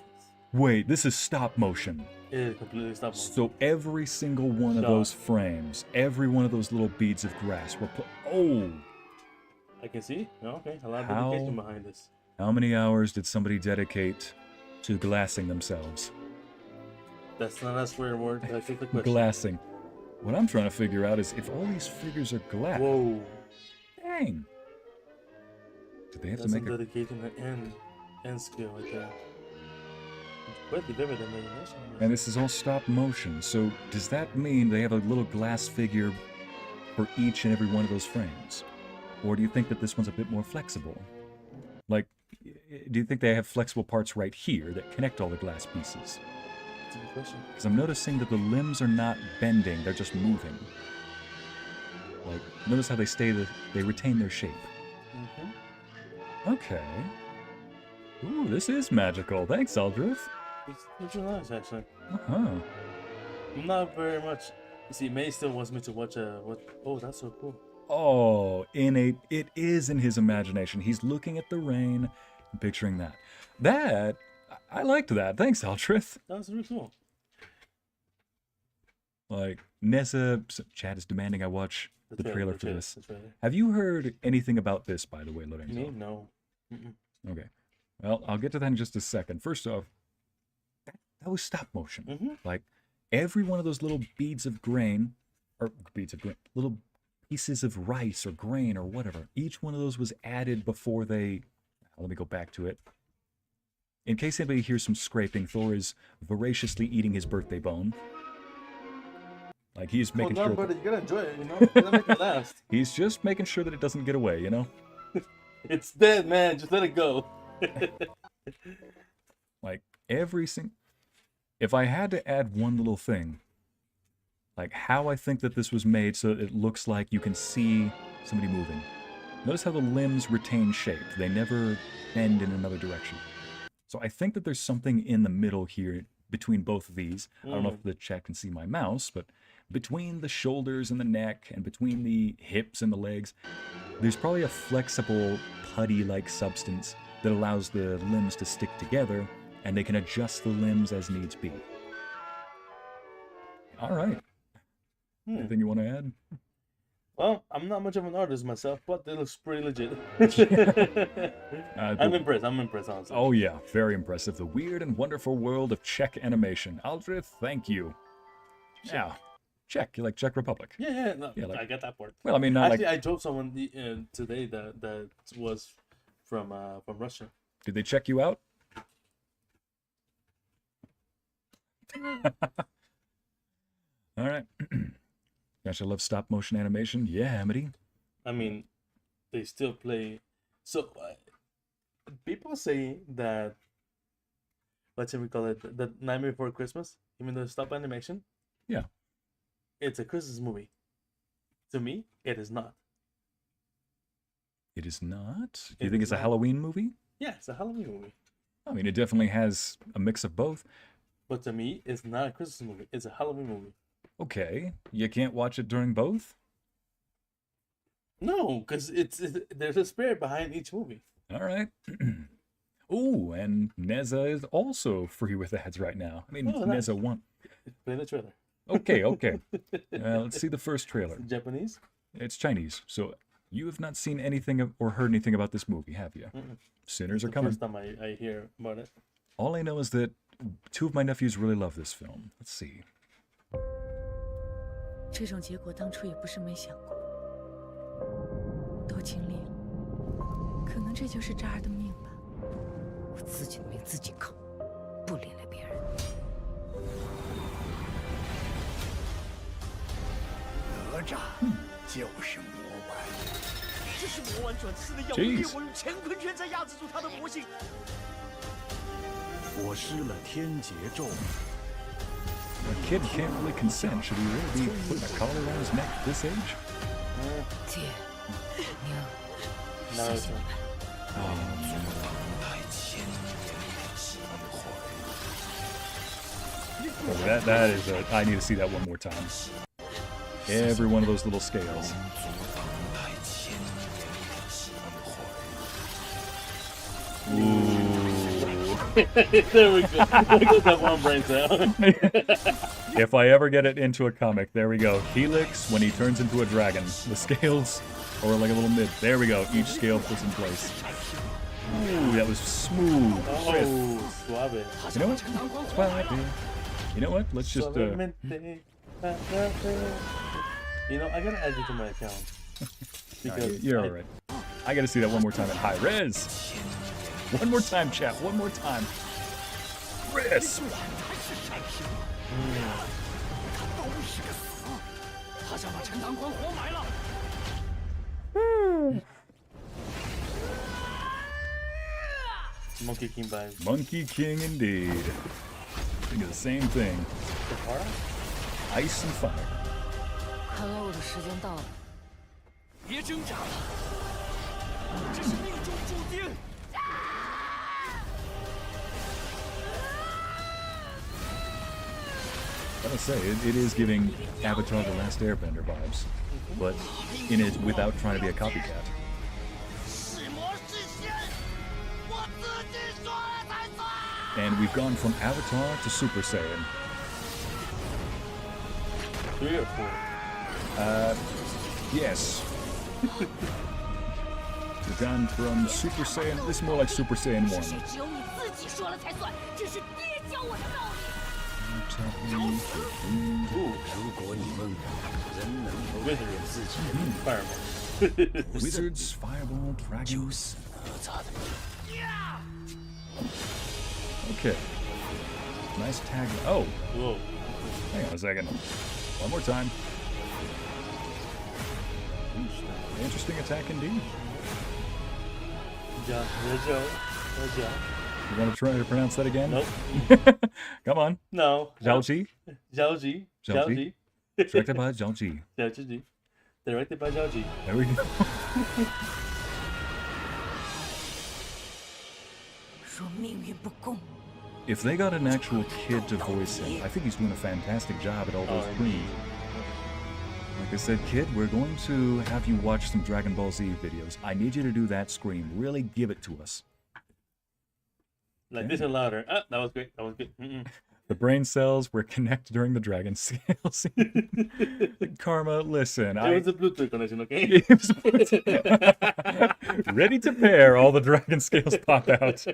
Wait, this is stop motion. It is completely stop motion. So every single one of those frames, every one of those little beads of grass were put... Oh! I can see. Okay, a lot of dedication behind this. How many hours did somebody dedicate to glassing themselves? That's not a swear word. I think the question. Glassing. What I'm trying to figure out is if all these figures are glass... Whoa. Dang! Did they have That's to make some dedication and skill right there. Quite the vivid imagination. And this is all stop motion, so does that mean they have a little glass figure for each and every one of those frames? Or do you think that this one's a bit more flexible? Like, do you think they have flexible parts right here that connect all the glass pieces? That's a good question. Because I'm noticing that the limbs are not bending, they're just moving. Like, notice how they retain their shape. Okay. Ooh, this is magical. Thanks, Aldrich. It's really nice, actually. Uh-huh. Not very much. You see, May still wants me to watch Oh, that's so cool. Oh, it is in his imagination. He's looking at the rain and picturing that. I liked that. Thanks, Aldrich. That was really cool. Like, Neza, Chad is demanding I watch the trailer for this. Have you heard anything about this, by the way, Lorenzo? Me? No. Okay. Well, I'll get to that in just a second. First off, that was stop motion. Like, every one of those little beads of grain, little pieces of rice or grain or whatever, each one of those was added before they... Let me go back to it. In case anybody hears some scraping, Thor is voraciously eating his birthday bone. Like, he's making sure... But you gotta enjoy it, you know? You gotta make it last. He's just making sure that it doesn't get away, you know? It's dead, man. Just let it go. Like, If I had to add one little thing, like how I think that this was made so it looks like you can see somebody moving. Notice how the limbs retain shape. They never bend in another direction. So I think that there's something in the middle here between both of these. I don't know if the chat can see my mouse, but between the shoulders and the neck and between the hips and the legs, there's probably a flexible, putty-like substance that allows the limbs to stick together, and they can adjust the limbs as needs be. All right. Anything you want to add? Well, I'm not much of an artist myself, but it looks pretty legit. I'm impressed. I'm impressed, honestly. Oh yeah, very impressive. The weird and wonderful world of Czech animation. Aldrich, thank you. Czech. Yeah, Czech, like Czech Republic. Yeah, no, Yeah, like- I got that part. Well, I mean, not Actually, like... I drove someone today that was from Russia. Did they check you out? All right. Gosh, I love stop motion animation. Yeah, Amity. I mean, they still play. So people say that, what should we call it? The Nightmare Before Christmas, even though it's stop animation. Yeah. It's a Christmas movie. To me, it is not. It is not? Do you It think is it's a not. Halloween movie? Yeah, it's a Halloween movie. I mean, it definitely has a mix of both. But to me, it's not a Christmas movie. It's a Halloween movie. Okay. You can't watch it during both? No, because there's a spirit behind each movie. All right. Ooh, and Neza is also free with ads right now. I mean, Oh, nice. Neza won. Play the trailer. Okay, okay. Let's see the first trailer. Japanese? It's Chinese, so you have not seen anything or heard anything about this movie, have you? Sinners are The coming. first time I hear about it. All I know is that two of my nephews really love this film. Let's see. 这种结果当初也不是没想过，都经历了，可能这就是这儿的命吧。我自己的命自己扛，不连累别人。哪吒就是魔丸，这是魔丸转世的药物， Jeez 令我用乾坤圈在压制住他的魔性。我施了天劫咒。 A kid can't really consent. Should he really be putting a collar around his neck at this age? 姐，娘，那谢谢你们。 Oh, that is a... I need to see that one more time. Every one of those little scales. There we go. There goes that one brain cell. If I ever get it into a comic, there we go. Helix, when he turns into a dragon. The scales, or like a little mid. There we go. Each scale puts in place. Ooh, that was smooth. Oh, suave. You know what? Suave. You know what? Let's just... Suavemente. You know, I gotta add you to my account. Because You're alright. I gotta see that one more time in high res. One more time, chat. One more time. Res. 他想把陈塘关活埋了。 Monkey King vibes. Monkey King indeed. Think of the same thing. Ice and fire. 看来我的时间到了。别挣扎了，这是命中注定。 I gotta say, it is giving Avatar: The Last Airbender vibes, but in it without trying to be a copycat. 始魔是仙，我自己说了才算。 And we've gone from Avatar to Super Saiyan. 3 or 4? Yes. We've gone from Super Saiyan. This is more like Super Saiyan 1. 只有你自己说了才算，这是爹教我的道理。 如果你们人能够 Wizards. 自己 Fireball. Wizards, Fireball, Dragons. 哪吒的命。 Okay. Nice tag. Oh, Whoa. hang on a second. One more time. Interesting attack indeed. Ja, Joe. You want to try to pronounce that again? Nope. Come on. No. Zhao Zhao Ji. Directed by Zhao Ji. Directed by Zhao Ji. There we go. If they got an actual kid to voice him, I think he's doing a fantastic job at all those screams. Like I said, kid, we're going to have you watch some Dragon Ball Z videos. I need you to do that scream. Really give it to us. Like this and louder. Ah, that was great. That was good. The brain cells were connected during the dragon scales. Karma, listen. It was a Bluetooth connection, okay? Ready to pair, all the dragon scales pop out.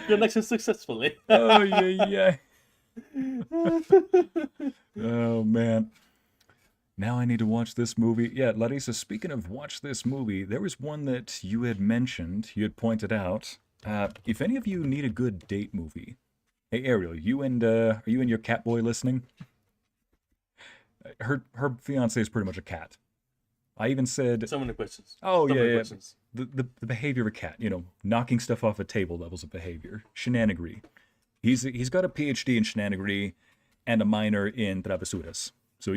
Connection successfully. Oh, yeah. Oh, man. Now I need to watch this movie. Yeah, Larissa, speaking of watch this movie, there was one that you had mentioned, you had pointed out. If any of you need a good date movie, hey Ariel, are you and your cat boy listening? Her fiance is pretty much a cat. I even said so many questions. Oh so yeah. Questions. The behavior of a cat, knocking stuff off a table levels of behavior, shenanigery. He's got a PhD in shenanigery and a minor in travesuras. So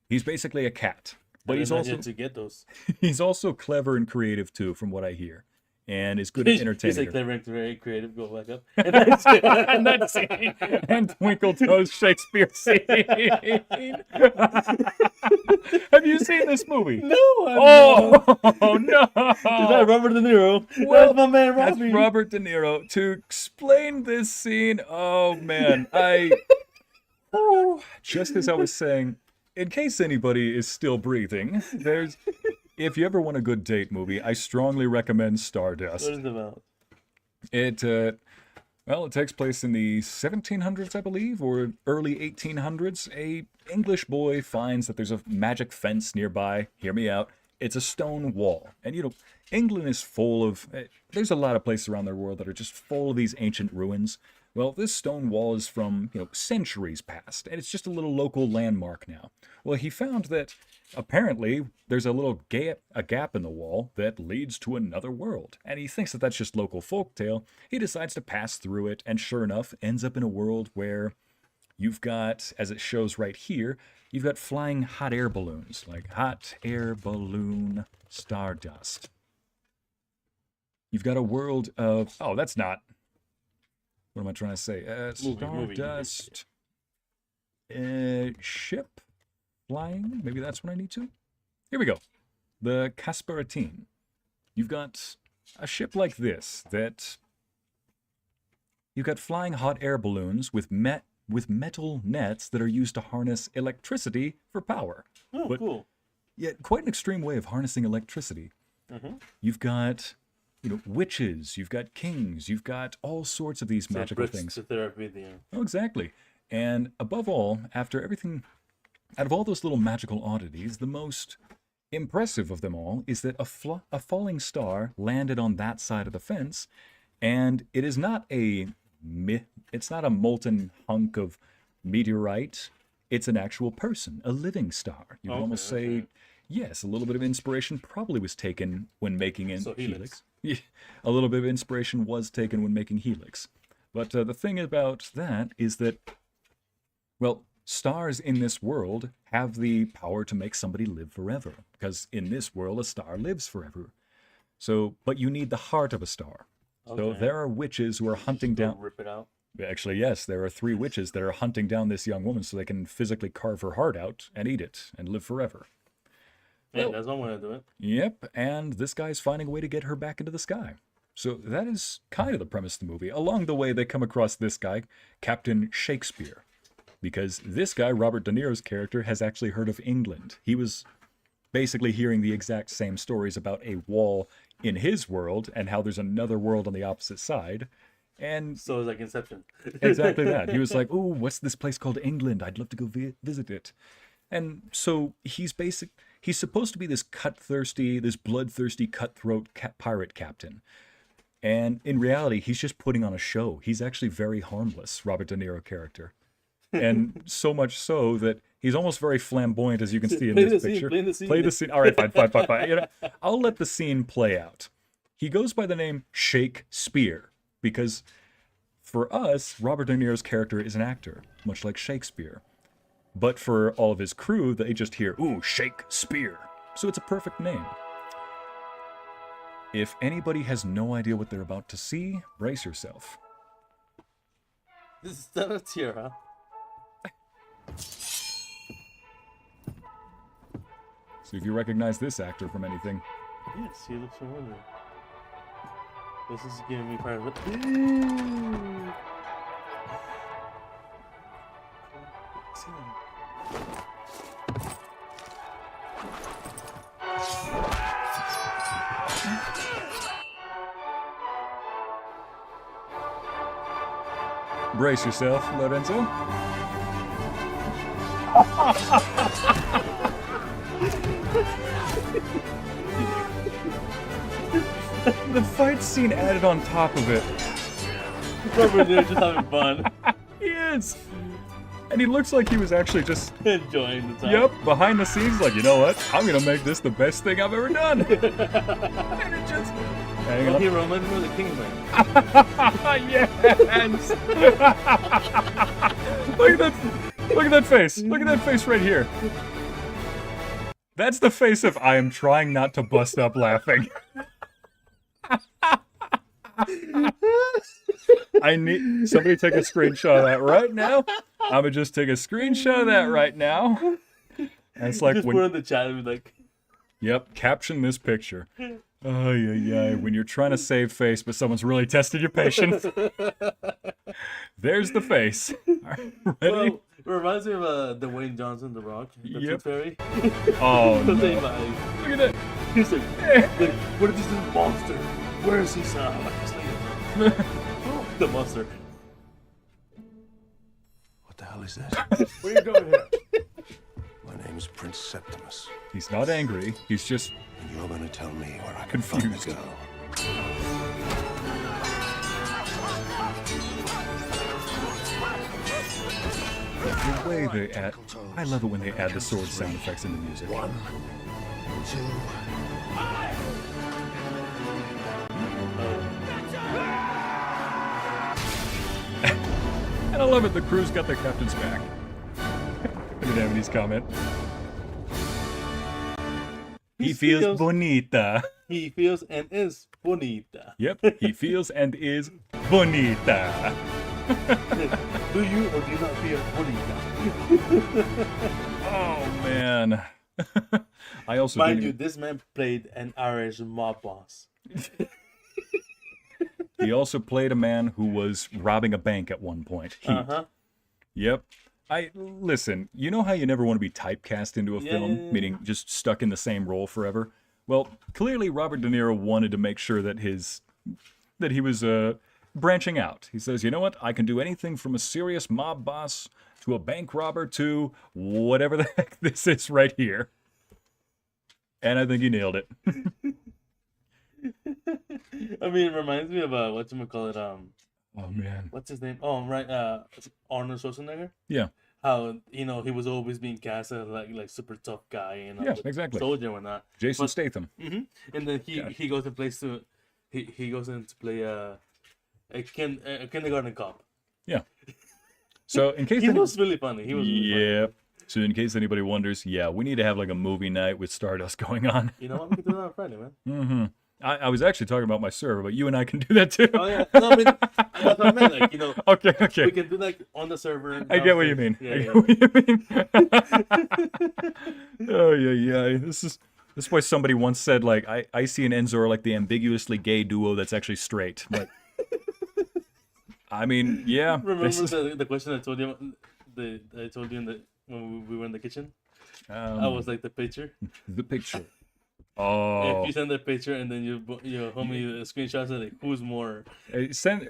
he's basically a cat. But he's also to get those. He's also clever and creative too, from what I hear. And is good at entertaining. He's clever and very creative. Go back up. And that's scene. And Twinkle Toes Shakespeare scene. Have you seen this movie? No. Oh no! Is that Robert De Niro? Well, that's my man, Robbie. That's Robert De Niro. To explain this scene, oh man, just as I was saying, in case anybody is still breathing, if you ever want a good date movie, I strongly recommend Stardust. What is it about? It takes place in the 1700s, I believe, or early 1800s. A English boy finds that there's a magic fence nearby. Hear me out. It's a stone wall. And, England is full of... There's a lot of places around the world that are just full of these ancient ruins. Well, this stone wall is from, centuries past, and it's just a little local landmark now. Well, he found that apparently there's a little gap in the wall that leads to another world, and he thinks that that's just local folktale. He decides to pass through it, and sure enough, ends up in a world where you've got, as it shows right here, you've got flying hot air balloons, like hot air balloon Stardust. You've got a world of... Oh, that's not... What am I trying to say? Stardust. Ship. Flying. Maybe that's what I need to. Here we go. The Kasparatine. You've got a ship like this that... You've got flying hot air balloons with metal nets that are used to harness electricity for power. Oh, cool. Yeah, quite an extreme way of harnessing electricity. Mm-hmm. You've got... witches, you've got kings, you've got all sorts of these magical things. Oh, exactly. And above all, after everything, out of all those little magical oddities, the most impressive of them all is that a falling star landed on that side of the fence, and it is not it's not a molten hunk of meteorite. It's an actual person, a living star. You'd almost say, yes, a little bit of inspiration probably was taken when making Helix. Yeah, a little bit of inspiration was taken when making Helix. But the thing about that is that, well, stars in this world have the power to make somebody live forever. Because in this world, a star lives forever. So, but you need the heart of a star. Okay. So there are witches who are hunting down... Rip it out? Actually, yes, there are 3 witches that are hunting down this young woman so they can physically carve her heart out and eat it and live forever. Yeah, that's one way to do it. Yep, and this guy's finding a way to get her back into the sky. So that is kind of the premise of the movie. Along the way, they come across this guy, Captain Shakespeare. Because this guy, Robert De Niro's character, has actually heard of England. He was basically hearing the exact same stories about a wall in his world and how there's another world on the opposite side. And so it's like Inception. Exactly that. He was like, "Oh, what's this place called England? I'd love to go visit it." And so he's supposed to be this bloodthirsty cutthroat pirate captain. And in reality, he's just putting on a show. He's actually very harmless, Robert De Niro character. And so much so that he's almost very flamboyant, as you can see in this picture. Play the scene. All right, fine. I'll let the scene play out. He goes by the name Shakespeare. because for us, Robert De Niro's character is an actor, much like Shakespeare. But for all of his crew, they just hear, ooh, Shakespeare. So it's a perfect name. If anybody has no idea what they're about to see, brace yourself. This is not a tear, huh? See if you recognize this actor from anything. Yes, he looks familiar. This is giving me part of it. Brace yourself, Lorenzo. The fight scene added on top of it. Robert there just having fun. He is. And he looks like he was actually just enjoying the time. Yep, behind the scenes, like, you know what? I'm gonna make this the best thing I've ever done. And it just hang on. He reminds me of the Kingman. Yes. Look at that face. Look at that face right here. That's the face of I am trying not to bust up laughing. I need somebody take a screenshot of that right now. I'm gonna just take a screenshot of that right now. And it's like just when, put it in the chat and be like, yep, caption this picture. Oh yeah, when you're trying to save face, but someone's really tested your patience. There's the face. Right, ready? Well, it reminds me of Dwayne Johnson, The Rock, the Tooth Fairy. Oh, no. Look at that. He's like, what is this monster? Where is he, son? I'm like, the monster. What the hell is this? Where are you going here? My name's Prince Septimus. He's not angry. He's just. And you're going to tell me where I can confused. find the girl. The way they add, I love it when they add the sword sound effects in the music. 1, 2. And I love it. The crew's got their captain's back. Look at Amity's comment. He feels bonita. He feels and is bonita. Yep, he feels and is bonita. Do you or do you not feel bonita? Oh man. I also mind you, this man played an Irish mob boss. He also played a man who was robbing a bank at one point. Yep. Listen, you know how you never want to be typecast into a film, meaning just stuck in the same role forever? Well, clearly Robert De Niro wanted to make sure that he was branching out. He says, you know what? I can do anything from a serious mob boss to a bank robber to whatever the heck this is right here. And I think he nailed it. I mean, it reminds me of whatchamacallit, oh man, what's his name? Oh, right, Arnold Schwarzenegger. Yeah. How he was always being cast as like super tough guy, yeah, exactly, soldier and whatnot. Jason Statham. And then he goes and plays he goes in to play a kindergarten cop. Yeah. So in case he was really funny. He was really funny. So in case anybody wonders, yeah, we need to have like a movie night with Stardust going on. You know what? We can do that on Friday, man. I was actually talking about my server, but you and I can do that too. Oh yeah, no, I mean, that's what I meant. Like, Okay. We can do like on the server. I get what you mean. Yeah, I get what you mean. Oh yeah. This is why somebody once said like Ycey and Enzo are like the ambiguously gay duo that's actually straight. But I mean, yeah. Remember the question I told you? When we were in the kitchen. I was like the picture. The picture. Oh. If you send that picture and then you homie screenshots of like who's more.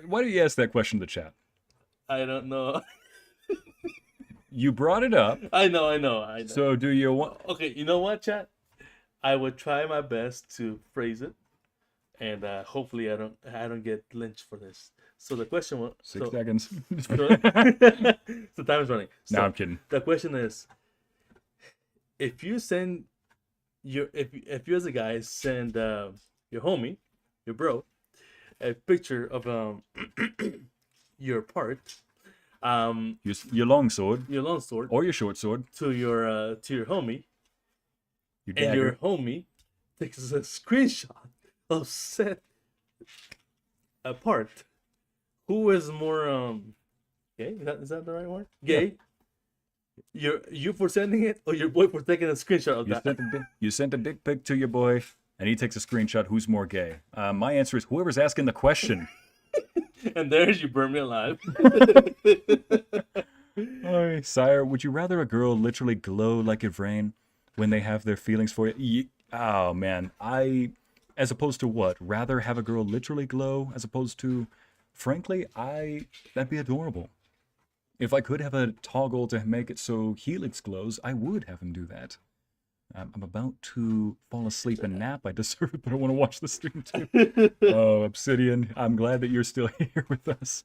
Why do you ask that question to the chat? I don't know. You brought it up. I know. So do you want? Okay, you know what, chat? I would try my best to phrase it, and hopefully I don't get lynched for this. So the question was 6 seconds. So time is running. So No, I'm kidding. The question is, if you send if you as a guy send your homie, your bro, a picture of your part, your long sword, or your short sword, to your homie, your and your homie takes a screenshot of said part. Who is more gay? Is that the right word? Gay. Yeah. You for sending it, or your boy for taking a screenshot of that? You sent a dick pic to your boy, and he takes a screenshot. Who's more gay? My answer is whoever's asking the question. And there's you burn me alive. Hi, sire, would you rather a girl literally glow like a rain when they have their feelings for you? Oh, man. As opposed to what? Rather have a girl literally glow as opposed to, frankly, that'd be adorable. If I could have a toggle to make it so Helix glows, I would have him do that. I'm about to fall asleep and nap. I deserve it, but I want to watch the stream too. Oh, Obsidian, I'm glad that you're still here with us.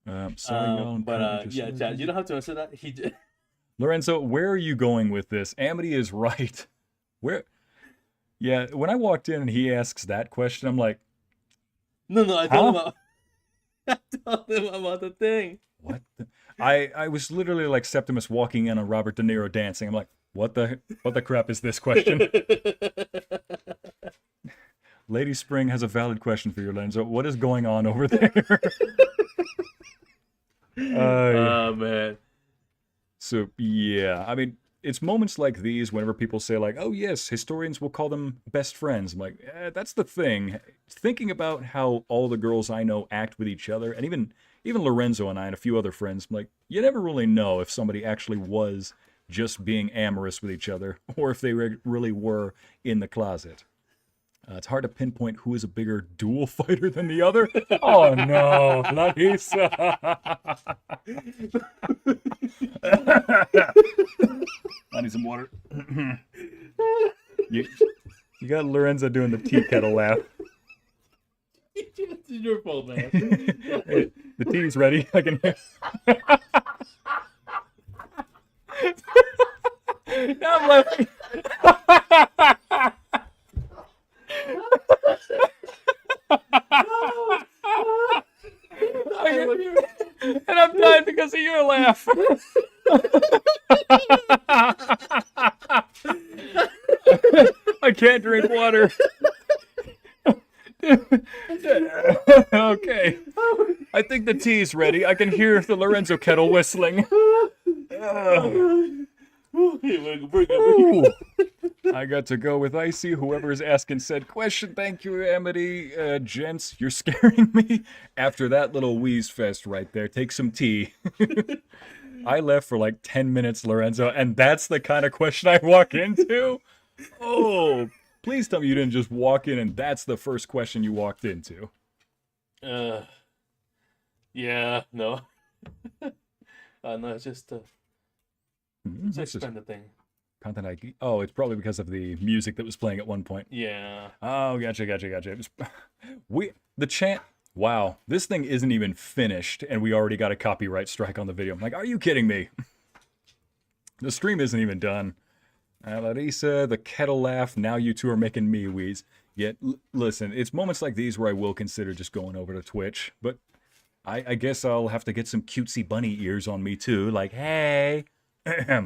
Sorry, y'all. But yeah, Chad, you don't have to answer that. He did. Lorenzo, where are you going with this? Amity is right. Where? Yeah, when I walked in and he asks that question, I'm like, no, I told him about the thing. What? I was literally like Septimus walking in on Robert De Niro dancing. I'm like, what the crap is this question? Lady Spring has a valid question for you, Lorenzo. What is going on over there? Oh, man. So, yeah, I mean, it's moments like these whenever people say like, oh yes, historians will call them best friends. I'm like, that's the thing. Thinking about how all the girls I know act with each other, and even Lorenzo and I and a few other friends, I'm like, you never really know if somebody actually was just being amorous with each other or if they really were in the closet. It's hard to pinpoint who is a bigger duel fighter than the other. Oh no, not Ycey. I need some water. you got Lorenzo doing the tea kettle laugh. It's your fault, man. Hey, the tea's ready. I can hear. Now I'm laughing. And I'm dying because of your laugh. I can't drink water. Okay. I think the tea's ready. I can hear the Lorenzo kettle whistling. I got to go with Ycey. Whoever is asking said question. Thank you, Amity. Gents, you're scaring me. After that little wheeze fest right there, take some tea. I left for like 10 minutes, Lorenzo, and that's the kind of question I walk into? Oh, please tell me you didn't just walk in and that's the first question you walked into. Yeah, no. No, it's just expand the thing. Content ID. Oh, it's probably because of the music that was playing at one point. Yeah. Oh, gotcha. The chant. Wow, this thing isn't even finished, and we already got a copyright strike on the video. I'm like, are you kidding me? The stream isn't even done. Larissa, the kettle laugh. Now you two are making me wheeze. Yet, listen, it's moments like these where I will consider just going over to Twitch, but I guess I'll have to get some cutesy bunny ears on me too. Like, hey.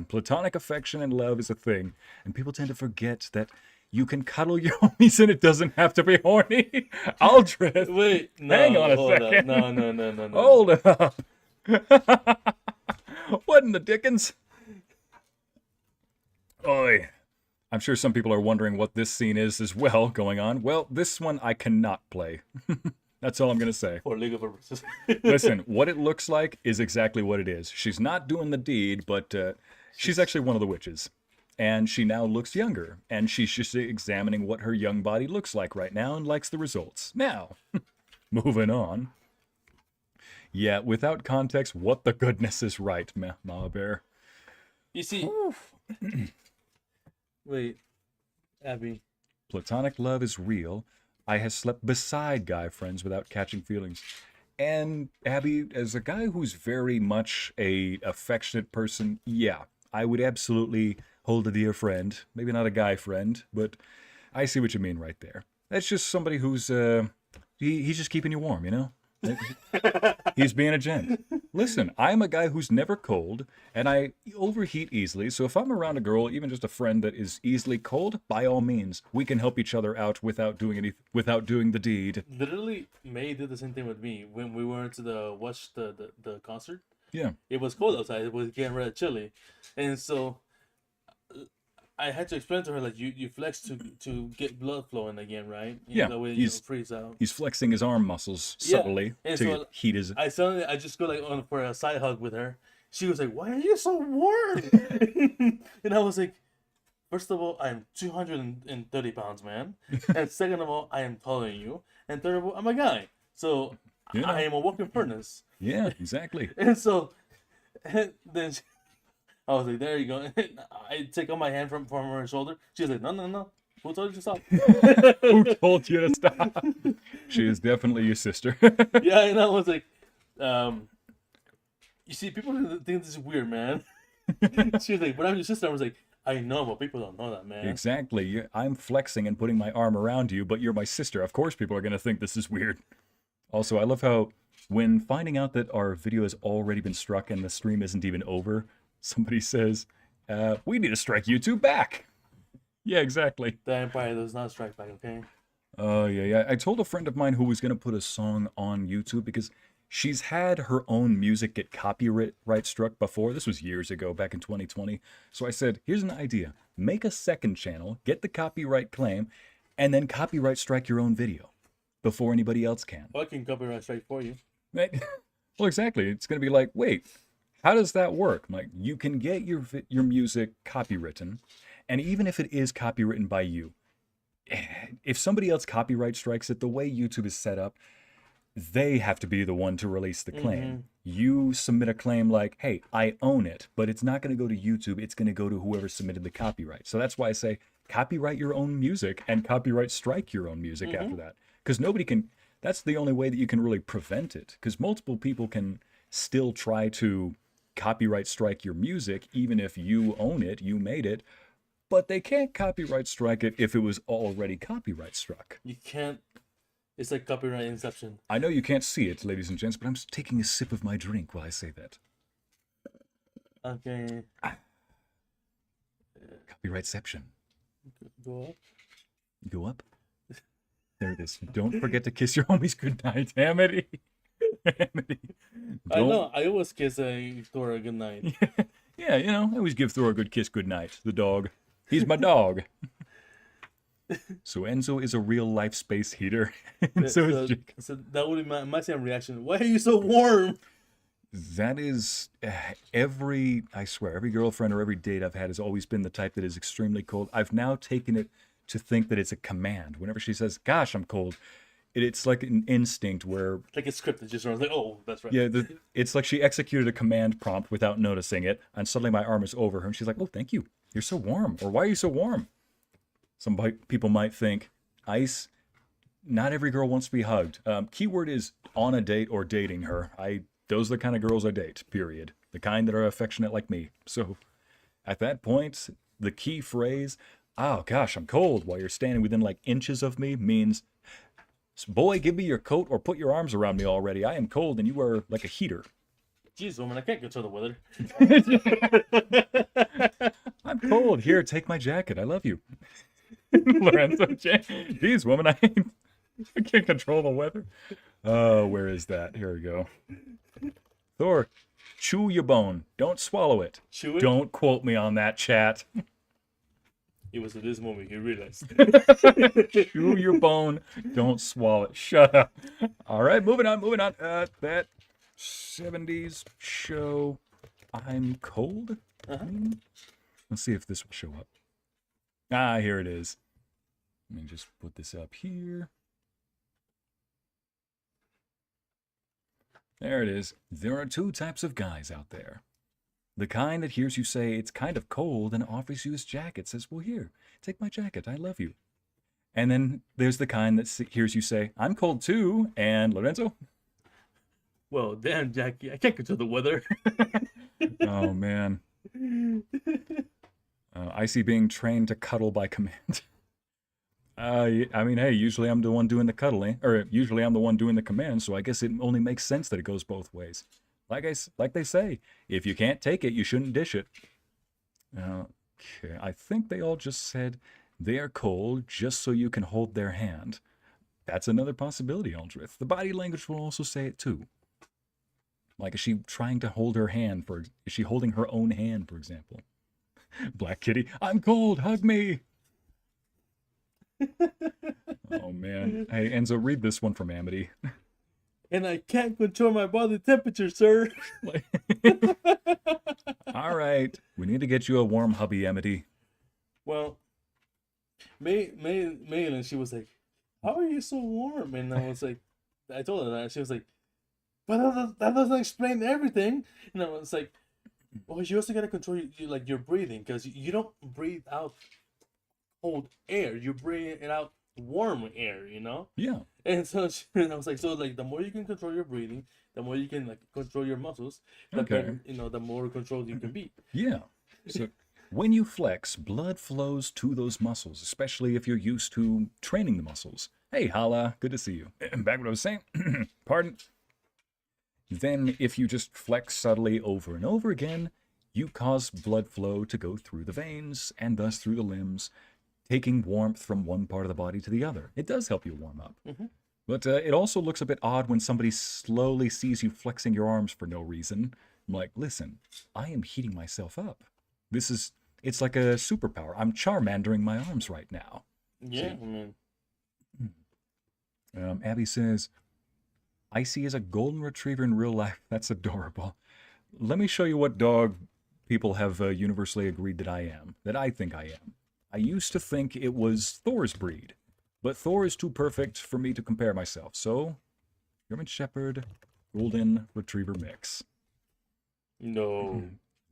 Platonic affection and love is a thing, and people tend to forget that you can cuddle your homies and it doesn't have to be horny. Aldred, wait, no, hang on a second. No. Hold up. What in the dickens? Oi. I'm sure some people are wondering what this scene is as well going on. Well, this one I cannot play. That's all I'm going to say. For legal purposes. Listen, what it looks like is exactly what it is. She's not doing the deed, but she's actually one of the witches. And she now looks younger. And she's just examining what her young body looks like right now and likes the results. Now, moving on. Yeah, without context, what the goodness is right, Ma Bear. You see... Wait, Abby. Platonic love is real. I have slept beside guy friends without catching feelings. And Abby, as a guy who's very much a affectionate person, yeah, I would absolutely hold a dear friend. Maybe not a guy friend, but I see what you mean right there. That's just somebody who's He's just keeping you warm, you know? He's being a gent. Listen, I'm a guy who's never cold, and I overheat easily, so if I'm around a girl, even just a friend that is easily cold, by all means, we can help each other out without doing the deed. Literally, May did the same thing with me when we went to watch the concert. Yeah. It was cold outside. It was getting red chilly. And so I had to explain to her, like, you flex to get blood flowing again, right? Yeah. That way you don't freeze out. He's flexing his arm muscles subtly to so heat his... I just go, like, on for a side hug with her. She was like, why are you so warm? And I was like, first of all, I'm 230 pounds, man. And second of all, I am taller than you. And third of all, I'm a guy. So I am a walking furnace. Yeah, exactly. And so and then I was like, there you go. I take out my hand from her shoulder. She's like, no. Who told you to stop? Who told you to stop? She is definitely your sister. Yeah, and I was like, you see, people think this is weird, man. She was like, but I'm your sister. I was like, I know, but people don't know that, man. Exactly. I'm flexing and putting my arm around you, but you're my sister. Of course people are going to think this is weird. Also, I love how when finding out that our video has already been struck and the stream isn't even over, somebody says, we need to strike YouTube back. Yeah, exactly. The Empire does not strike back, okay? Oh, yeah. I told a friend of mine who was going to put a song on YouTube because she's had her own music get copyright struck before. This was years ago, back in 2020. So I said, here's an idea. Make a second channel, get the copyright claim, and then copyright strike your own video before anybody else can. Well, I can copyright strike for you. Right? Well, exactly. It's going to be like, wait, how does that work? Like, you can get your music copywritten, and even if it is copywritten by you, if somebody else copyright strikes it, the way YouTube is set up, they have to be the one to release the claim. Mm-hmm. You submit a claim like, hey, I own it, but it's not going to go to YouTube. It's going to go to whoever submitted the copyright. So that's why I say copyright your own music and copyright strike your own music after that. Because nobody can, that's the only way that you can really prevent it. Because multiple people can still try to copyright strike your music, even if you own it, you made it, but they can't copyright strike it if it was already copyright struck. You can't. It's like copyright inception. I know you can't see it, ladies and gents, but I'm just taking a sip of my drink while I say that. Okay. Copyrightception. Go up. Go up. There it is. Don't forget to kiss your homies goodnight, Amity. Amity. I know. I always kiss Thor a goodnight. Yeah, you know, I always give Thor a good kiss goodnight. The dog. He's my dog. So Enzo is a real life space heater. So that would be my same reaction. Why are you so warm? That is I swear, every girlfriend or every date I've had has always been the type that is extremely cold. I've now taken it to think that it's a command. Whenever she says, gosh, I'm cold, it's like an instinct where... Like it's scripted, just like, oh, that's right. Yeah, it's like she executed a command prompt without noticing it, and suddenly my arm is over her, and she's like, oh, thank you. You're so warm. Or why are you so warm? Some people might think, Ice, not every girl wants to be hugged. Keyword is on a date or dating her. Those are the kind of girls I date, period. The kind that are affectionate like me. So at that point, the key phrase, oh gosh, I'm cold, while you're standing within like inches of me means, boy, give me your coat or put your arms around me already. I am cold and you are like a heater. Jeez, woman, I can't control the weather. I'm cold. Here, take my jacket. I love you. Lorenzo, geez, woman, I can't control the weather. Oh, where is that? Here we go. Thor, chew your bone. Don't swallow it. Chew it? Don't quote me on that, chat. It was at this moment he realized. Chew your bone. Don't swallow it. Shut up. All right, moving on. That 70s show, I'm Cold. Let's see if this will show up. Ah, here it is. Let me just put this up here. There it is. There are two types of guys out there. The kind that hears you say it's kind of cold and offers you his jacket, says, well, here, take my jacket, I love you. And then there's the kind that hears you say, I'm cold too, and Lorenzo? Well, damn, Jackie, I can't control the weather. Oh, man. Ycey being trained to cuddle by command. I mean, hey, usually I'm the one doing the cuddling, or usually I'm the one doing the command, so I guess it only makes sense that it goes both ways. Like they say, if you can't take it, you shouldn't dish it. Okay, I think they all just said they are cold just so you can hold their hand. That's another possibility, Aldrith. The body language will also say it too. Like, is she trying to hold her hand is she holding her own hand, for example? Black Kitty, I'm cold, hug me! Oh, man. Hey, Enzo, read this one from Amity. And I can't control my body temperature, sir. All right. We need to get you a warm hubby, Amity. Well, Maylin, she was like, how are you so warm? And I was like, I told her that. She was like, but that doesn't explain everything. And I was like, well, you also got to control your breathing, because you don't breathe out cold air. You breathe it out warm air, you know? Yeah. And so I was like, so like the more you can control your breathing, the more you can like control your muscles, the better, the more controlled you can be. Yeah. So when you flex, blood flows to those muscles, especially if you're used to training the muscles. Hey, Hala, good to see you. Back what I was saying. Pardon. Then if you just flex subtly over and over again, you cause blood flow to go through the veins and thus through the limbs, taking warmth from one part of the body to the other. It does help you warm up. Mm-hmm. But it also looks a bit odd when somebody slowly sees you flexing your arms for no reason. I'm like, listen, I am heating myself up. It's like a superpower. I'm Charmandering my arms right now. Yeah, man. Abby says, Ycey is a golden retriever in real life. That's adorable. Let me show you what dog people have universally agreed that I think I am. I used to think it was Thor's breed, but Thor is too perfect for me to compare myself. So, German Shepherd, Golden Retriever mix. No.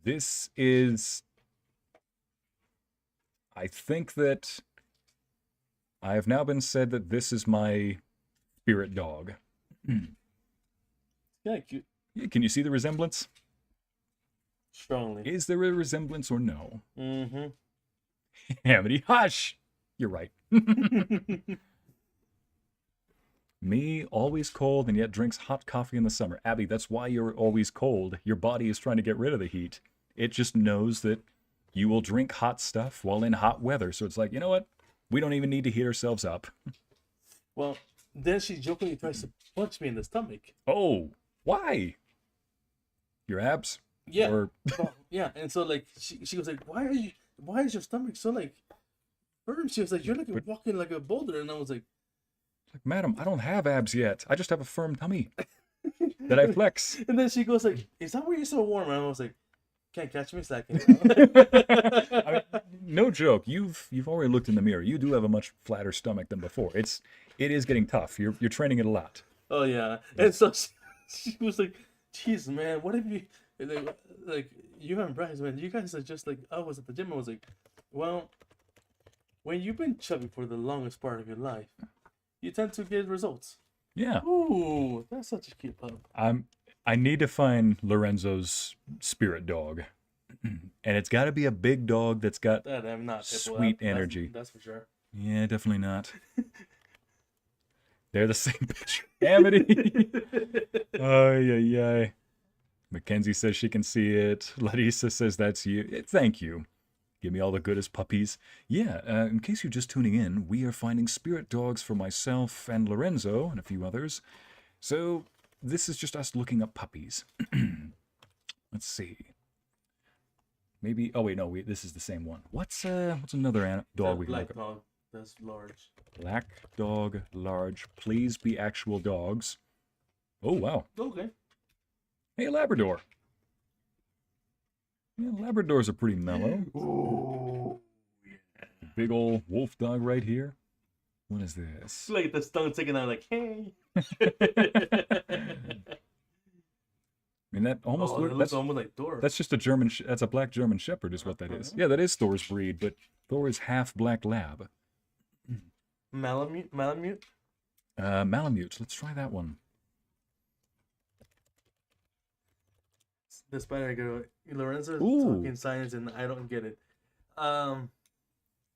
This is... I think that I have now been said that this is my spirit dog. Yeah, cute. Can you see the resemblance? Strongly. Is there a resemblance or no? Mm-hmm. Amity, hush! You're right. Me, always cold and yet drinks hot coffee in the summer. Abby, that's why you're always cold. Your body is trying to get rid of the heat. It just knows that you will drink hot stuff while in hot weather. So it's like, you know what? We don't even need to heat ourselves up. Well, then she jokingly tries to punch me in the stomach. Oh, why? Your abs? Yeah. Or... yeah, and so like she was like, why is your stomach so like firm? She was like, you're like walking like a boulder, and I was like, madam, I don't have abs yet. I just have a firm tummy that I flex. And then she goes like, is that why you're so warm? And I was like, can't catch me slacking. I mean, no joke. You've already looked in the mirror. You do have a much flatter stomach than before. It is getting tough. You're training it a lot. Oh yeah. And so she was like, "Jeez, man, what have you like you and Bryce, man? You guys are just like I was at the gym. I was like, well, when you've been chubby for the longest part of your life, you tend to get results." Yeah. Ooh, that's such a cute pup. I need to find Lorenzo's spirit dog. And it's got to be a big dog that's got sweet energy. That's for sure. Yeah, definitely not. They're the same picture. Amity. Oh, yeah. Mackenzie says she can see it. Larissa says that's you. Thank you. Give me all the goodest puppies. Yeah, in case you're just tuning in, we are finding spirit dogs for myself and Lorenzo and a few others. So this is just us looking up puppies. Let's see. Maybe. Oh wait, no. This is the same one. What's another dog we can look up? Black dog. That's large. Black dog, large. Please be actual dogs. Oh wow. Okay. Hey, Labrador. Yeah, Labradors are pretty mellow. Ooh, yeah. Big old wolf dog right here. What is this? Like the tongue taking out, like, hey. I mean, that almost looks almost like Thor. That's just a German. That's a black German Shepherd, is what that is. Yeah, that is Thor's breed, but Thor is half black lab. Malamute. Malamute. Let's try that one. The spider girl. Lorenzo's talking science, and I don't get it.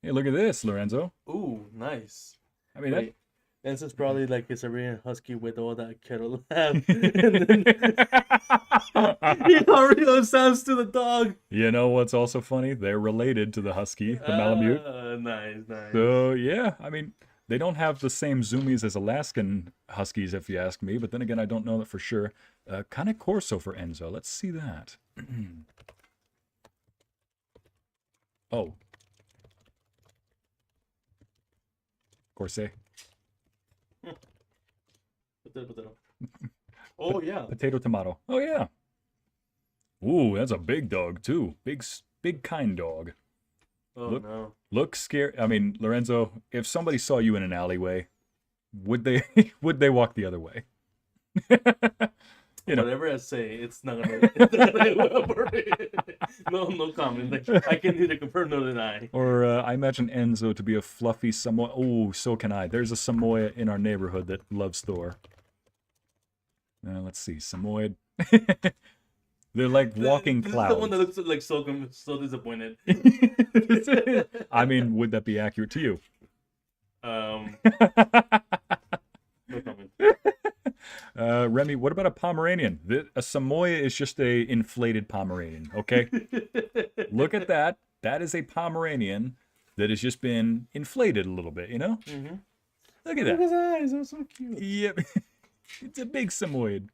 Hey, look at this, Lorenzo. Ooh, nice. I mean, wait, this is probably like a Siberian Husky with all that kettle have. And then he already sounds to the dog. You know what's also funny? They're related to the Husky, the Malamute. Nice, nice. So, yeah, I mean, they don't have the same zoomies as Alaskan Huskies, if you ask me. But then again, I don't know that for sure. Cane Corso for Enzo. Let's see that. Oh. Corse. Potato. Oh, yeah. Potato tomato. Oh, yeah. Ooh, that's a big dog, too. Big kind dog. Oh, no. Look scary. I mean, Lorenzo, if somebody saw you in an alleyway, would they walk the other way? You know. Whatever I say, it's not gonna. No comment. Like, I can neither confirm nor deny. Or I imagine Enzo to be a fluffy Samoa. Oh, so can I. There's a Samoa in our neighborhood that loves Thor. Let's see, Samoyed. They're like walking clouds. The one that looks like so disappointed. I mean, would that be accurate to you? No comment. Remy, what about a Pomeranian? A Samoa is just a inflated Pomeranian, okay? Look at that. That is a Pomeranian that has just been inflated a little bit, you know? Mm-hmm. Look at that. Look at his eyes. They're so cute. Yep. It's a big Samoyed.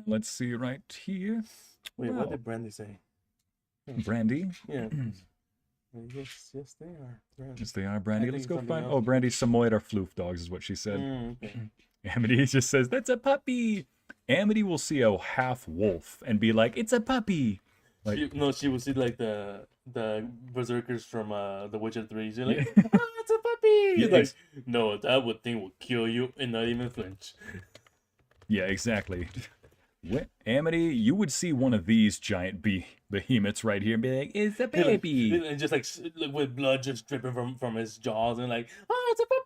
Let's see right here. Wait, Wow. what did Brandy say? Brandy? Yeah. Yes, they are. Brandy. Yes, they are, Brandy. I Let's think go something find... else. Oh, Brandy Samoyed are floof dogs is what she said. Okay. Amity just says, that's a puppy. Amity will see a half wolf and be like, it's a puppy. Like, she will see like the berserkers from The Witcher 3. She's like, oh, it's a puppy. He's like, no, that thing will kill you and not even flinch. Yeah, exactly. Amity, you would see one of these giant behemoths right here and be like, it's a baby. And just like with blood just dripping from his jaws and like, oh, it's a puppy.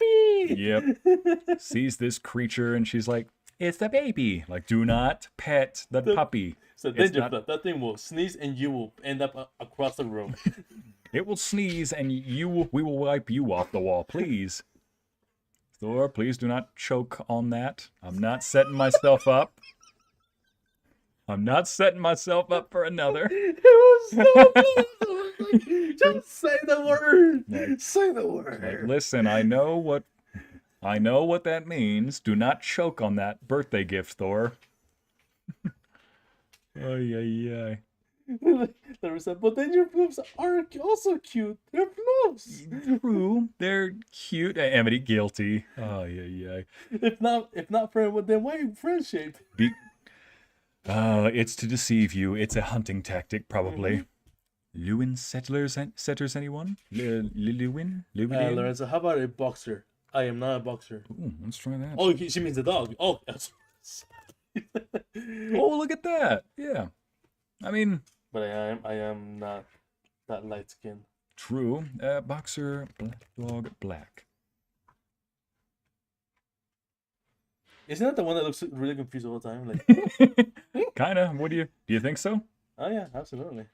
Yep. Sees this creature and she's like, it's a baby. Like, do not pet the puppy. So that thing will sneeze and you will end up across the room. It will sneeze and we will wipe you off the wall, please. Thor, please do not choke on that. I'm not setting myself up. I'm not setting myself up for another. It was so like, just say the word. Like, say the word. Like, listen, I know what that means. Do not choke on that birthday gift, Thor. Oh yeah. But then your boobs are also cute. They're boobs. True, they're cute. Amity guilty. Oh yeah. If not for then why friend shaped? It's to deceive you. It's a hunting tactic, probably. Lewin setters anyone? Lewin? Lorenzo, how about a boxer? I am not a boxer. Ooh, let's try that. Oh, she means a dog. Oh, that's... Oh, look at that. Yeah. I mean... But I am not that light skinned. True. Boxer, black dog, black. Isn't that the one that looks really confused all the time? Like, Kinda. What do you think so? Oh yeah, absolutely.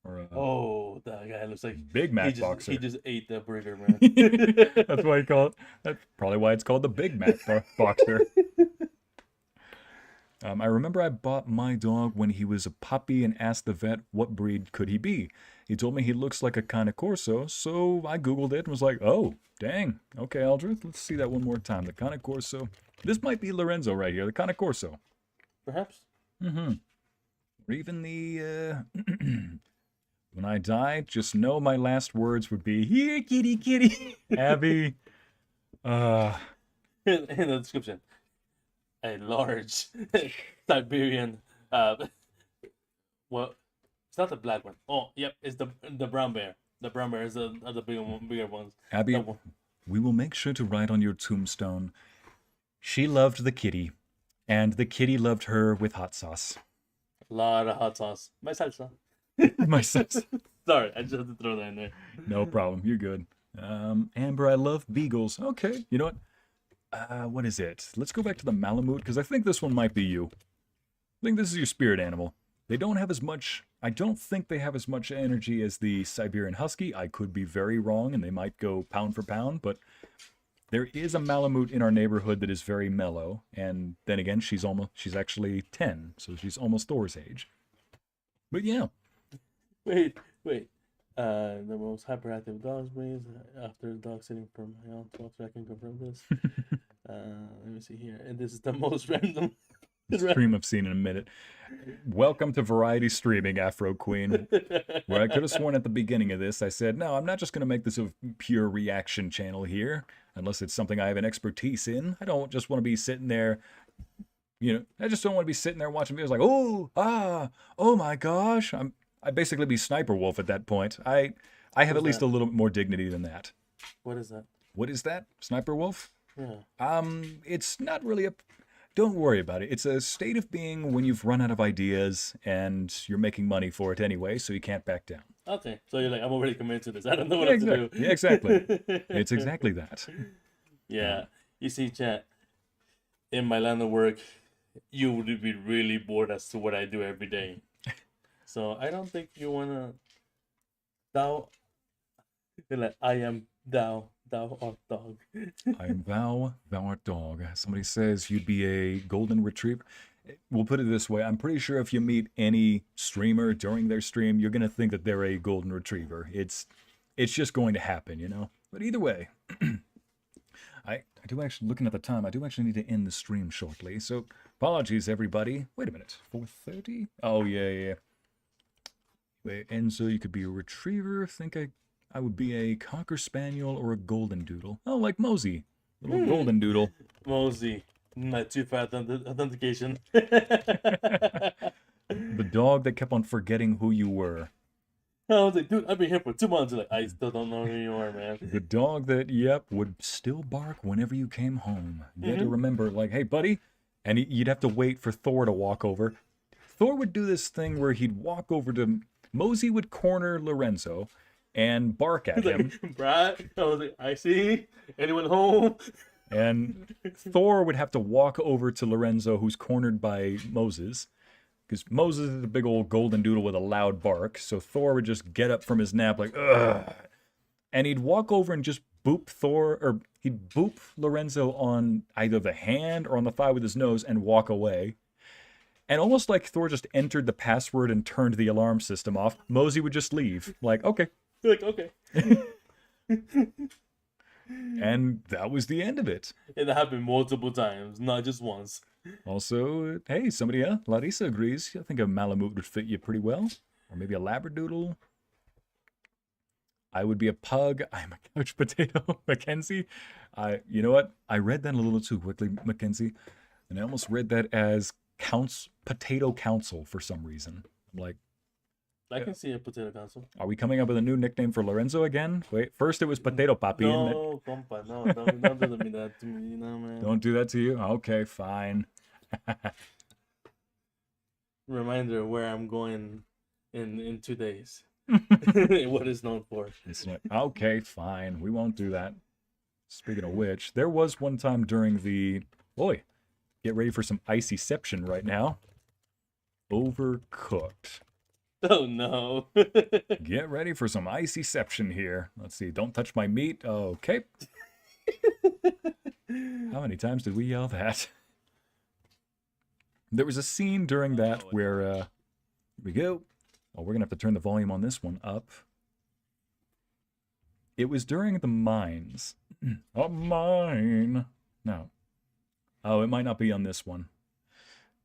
Or, oh, that guy looks like Big Mac boxer. He just ate the burger, man. That's why you call it. That's probably why it's called the Big Mac boxer. I remember I bought my dog when he was a puppy and asked the vet what breed could he be. He told me he looks like a Cane Corso, so I googled it and was like, oh, dang. Okay, Aldrich, let's see that one more time. The Cane Corso. This might be Lorenzo right here, the Cane Corso. Perhaps. Mm-hmm. Or even the, when I die, just know my last words would be, here, kitty, kitty. Abby. In the description. A large Siberian, well, it's not the black one. Oh, yep, it's the brown bear. The brown bear is the bigger ones. Abby, we will make sure to write on your tombstone, she loved the kitty, and the kitty loved her with hot sauce. A lot of hot sauce. My salsa. My salsa. Sorry, I just had to throw that in there. No problem, you're good. Amber, I love beagles. Okay, you know what? What is it? Let's go back to the Malamute, because I think this one might be you. I think this is your spirit animal. They don't have as much I don't think they have as much energy as the Siberian Husky. I could be very wrong, and they might go pound for pound, but there is a Malamute in our neighborhood that is very mellow, and then again, she's actually 10, so she's almost Thor's age. But yeah. Wait. The most hyperactive dogs breeds after the dog sitting for my own talk, so I can confirm this. Let me see here. And this is the most random stream I've seen in a minute. Welcome to Variety Streaming, Afro Queen. Where I could have sworn at the beginning of this, I said, no, I'm not just going to make this a pure reaction channel here, unless it's something I have an expertise in. I don't just want to be sitting there, I just don't want to be sitting there watching videos like, oh my gosh. I'd basically be Sniper Wolf at that point. I have at least a little bit more dignity than that. What is that? What is that? Sniper Wolf? Yeah. It's not really don't worry about it. It's a state of being when you've run out of ideas and you're making money for it anyway, so you can't back down. Okay. So you're like, I'm already committed to this. I don't know what else to do. Yeah, exactly. It's exactly that. Yeah. You see, chat, in my line of work, you would be really bored as to what I do every day. So I don't think you wanna I am thou art dog. I am thou art dog. Somebody says you'd be a golden retriever. We'll put it this way. I'm pretty sure if you meet any streamer during their stream, you're gonna think that they're a golden retriever. It's just going to happen, But either way, I do actually, looking at the time, I do actually need to end the stream shortly. So apologies, everybody. Wait a minute, 4:30? Oh yeah. And so you could be a retriever. Think I would be a Cocker Spaniel or a Golden Doodle. Oh, like Mosey. Little Golden Doodle. Mosey. Not too fast authentication. The dog that kept on forgetting who you were. I was like, dude, I've been here for 2 months. Like, I still don't know who you are, man. The dog that, would still bark whenever you came home. You had to remember, like, hey, buddy. And you'd have to wait for Thor to walk over. Thor would do this thing where he'd walk over to... Mosey would corner Lorenzo and bark at him. Brad, I was like, Ycey, anyone home? And Thor would have to walk over to Lorenzo, who's cornered by Moses. Because Moses is a big old golden doodle with a loud bark. So Thor would just get up from his nap like, ugh. And he'd walk over and just he'd boop Lorenzo on either the hand or on the thigh with his nose and walk away. And almost like Thor just entered the password and turned the alarm system off, Mosey would just leave. Like, okay. Like, okay. And that was the end of it. It happened multiple times, not just once. Also, hey, somebody else, Larissa agrees. I think a Malamute would fit you pretty well. Or maybe a Labradoodle. I would be a pug. I'm a couch potato, Mackenzie. You know what? I read that a little too quickly, Mackenzie. And I almost read that as potato council for some reason. I'm like, I can see a potato council. Are we coming up with a new nickname for Lorenzo again? Wait, first it was Potato Papi. No, compa, no, don't do that to me, man. Don't do that to you? Okay, fine. Reminder where I'm going in 2 days. What is known for. Okay, fine. We won't do that. Speaking of which, there was one time during the... Boy, get ready for some Yceyception right now. Overcooked. Oh no. Get ready for some Yceyception here. Let's see. Don't touch my meat. Okay. How many times did we yell that? There was a scene during that where, here we go. Oh, we're going to have to turn the volume on this one up. It was during the mines. A mine. No. Oh, it might not be on this one.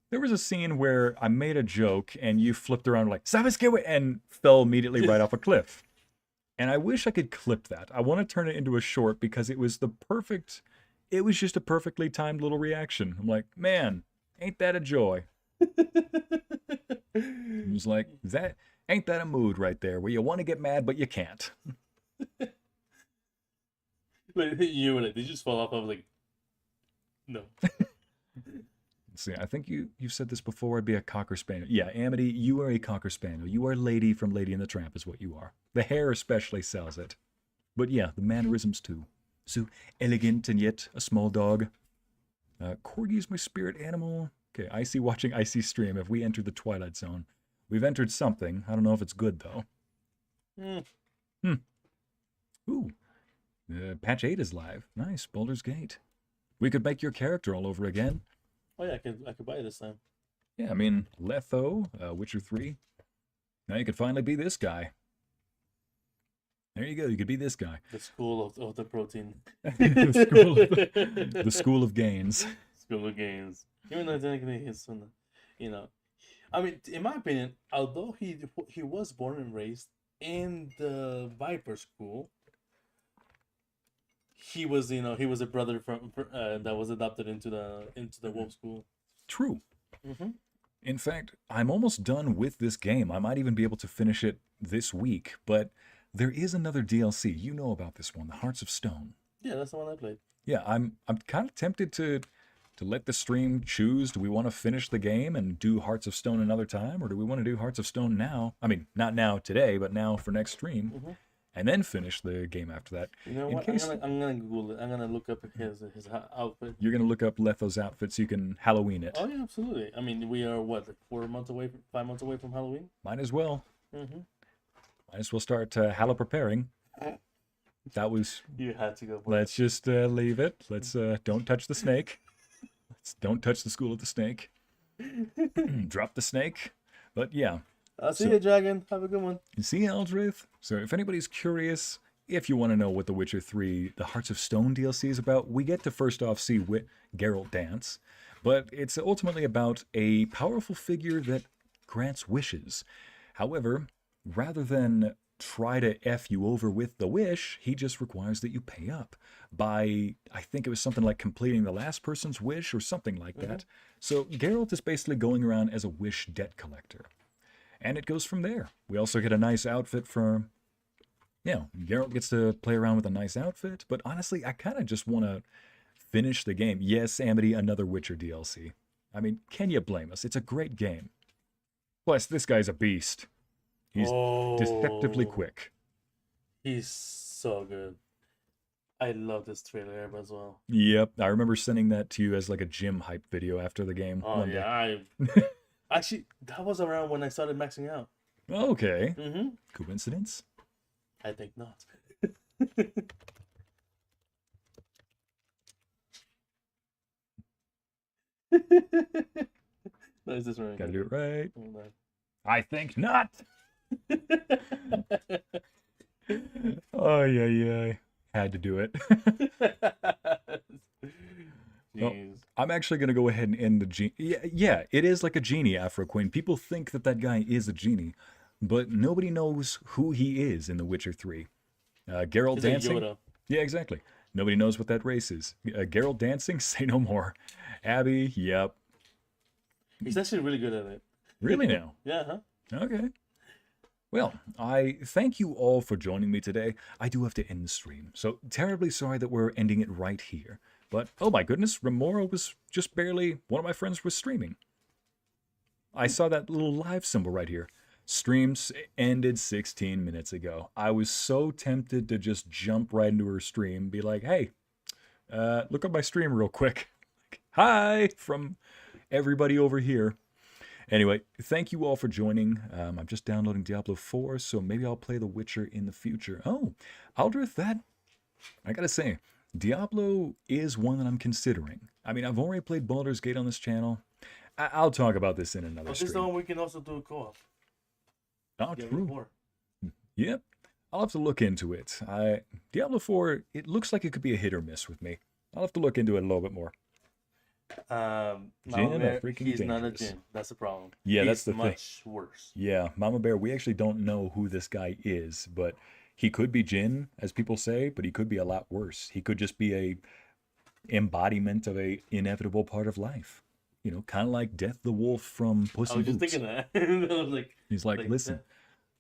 There was a scene where I made a joke and you flipped around like, Sabaskiwi, and fell immediately right off a cliff. And I wish I could clip that. I want to turn it into a short because it was just a perfectly timed little reaction. I'm like, man, ain't that a joy? It was like, ain't that a mood right there where you want to get mad, but you can't. Like, you were like, did you just fall off? I was like, no. Let's see, I think you've said this before. I'd be a Cocker Spaniel. Yeah, Amity, you are a Cocker Spaniel. You are Lady from Lady and the Tramp is what you are. The hair especially sells it. But yeah, the mannerisms too. So elegant and yet a small dog. Corgi is my spirit animal. Okay, Ycey watching Ycey stream. Have we entered the Twilight Zone? We've entered something. I don't know if it's good, though. Ooh. Patch 8 is live. Nice. Baldur's Gate. We could make your character all over again. Oh yeah, I could buy it this time. Yeah, I mean, Letho, Witcher 3. Now you could finally be this guy. There you go. You could be this guy. The school of the protein. the school of gains. School of gains. Even though technically he's, you know, I mean, in my opinion, although he was born and raised in the Viper School, he was a brother from that was adopted into the Wolf School. True. Mm-hmm. In fact, I'm almost done with this game. I might even be able to finish it this week, but there is another DLC. You know about this one, the Hearts of Stone. Yeah, that's the one I played. Yeah, I'm kind of tempted to let the stream choose. Do we want to finish the game and do Hearts of Stone another time, or do we want to do Hearts of Stone now? I mean, not now today, but now for next stream, and then finish the game after that. You know what? I'm gonna Google it. I'm gonna look up his outfit. You're gonna look up Letho's outfit so you can Halloween it. Oh yeah, absolutely. I mean, we are what, 5 months away from Halloween. Might as well. Mm-hmm. Might as well start Hallow preparing. That was. You had to go. Let's just leave it. Let's don't touch the snake. Don't touch the school of the snake. Drop the snake. But yeah. I'll see you, Dragon. Have a good one. See you, Eldrith. So if anybody's curious, if you want to know what The Witcher 3, the Hearts of Stone DLC is about, we get to first off see Geralt dance. But it's ultimately about a powerful figure that grants wishes. However, rather than try to F you over with the wish, he just requires that you pay up by, I think it was something like completing the last person's wish or something like that. So Geralt is basically going around as a wish debt collector. And it goes from there. We also get a nice outfit for, Geralt gets to play around with a nice outfit, but honestly, I kind of just want to finish the game. Yes, Amity, another Witcher DLC. I mean, can you blame us? It's a great game. Plus, this guy's a beast. He's deceptively quick. He's so good. I love this trailer as well. Yep, I remember sending that to you as like a gym hype video after the game. Oh yeah, actually, that was around when I started maxing out. Okay. Coincidence? I think not. No, is this right? Gotta do it right. I think not. Oh yeah. Had to do it. Well, I'm actually going to go ahead and end the genie. Yeah, it is like a genie, Afro Queen. People think that guy is a genie, but nobody knows who he is in The Witcher 3. Geralt dancing. Yoda. Yeah, exactly. Nobody knows what that race is. Geralt dancing? Say no more. Abby? Yep. He's actually really good at it. Really now? Yeah, huh? Okay. Well, I thank you all for joining me today. I do have to end the stream, so terribly sorry that we're ending it right here. But, oh my goodness, Remora was just barely, one of my friends was streaming. I saw that little live symbol right here. Streams ended 16 minutes ago. I was so tempted to just jump right into her stream, be like, hey, look up my stream real quick. Hi, from everybody over here. Anyway, thank you all for joining. I'm just downloading Diablo 4, so maybe I'll play The Witcher in the future. Oh, Aldrith, that, I gotta say, Diablo is one that I'm considering. I mean, I've already played Baldur's Gate on this channel. I'll talk about this in another stream. This is the one we can also do a co-op. Oh, true. Yep. I'll have to look into it. Diablo 4, it looks like it could be a hit or miss with me. I'll have to look into it a little bit more. Mama Bear, he's not a Jin. That's the problem. Yeah, that's the thing. Much worse. Yeah, Mama Bear, we actually don't know who this guy is, but he could be Jin, as people say, but he could be a lot worse. He could just be a embodiment of a inevitable part of life. You know, kind of like Death the Wolf from Puss in Boots. I was just thinking that. I was like, he's like, listen,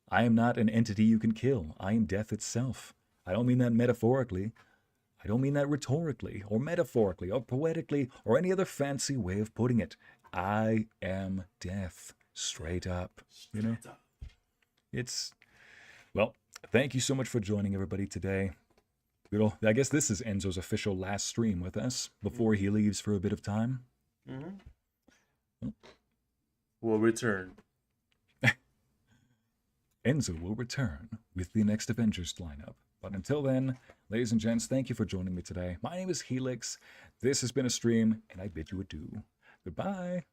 I am not an entity you can kill. I am death itself. I don't mean that metaphorically. I don't mean that rhetorically, or metaphorically, or poetically, or any other fancy way of putting it. I am death. Straight up. You know? It's... Well, thank you so much for joining everybody today. I guess this is Enzo's official last stream with us before he leaves for a bit of time. We'll return. Enzo will return with the next Avengers lineup. But until then, ladies and gents, thank you for joining me today. My name is Helix. This has been a stream, and I bid you adieu. Goodbye.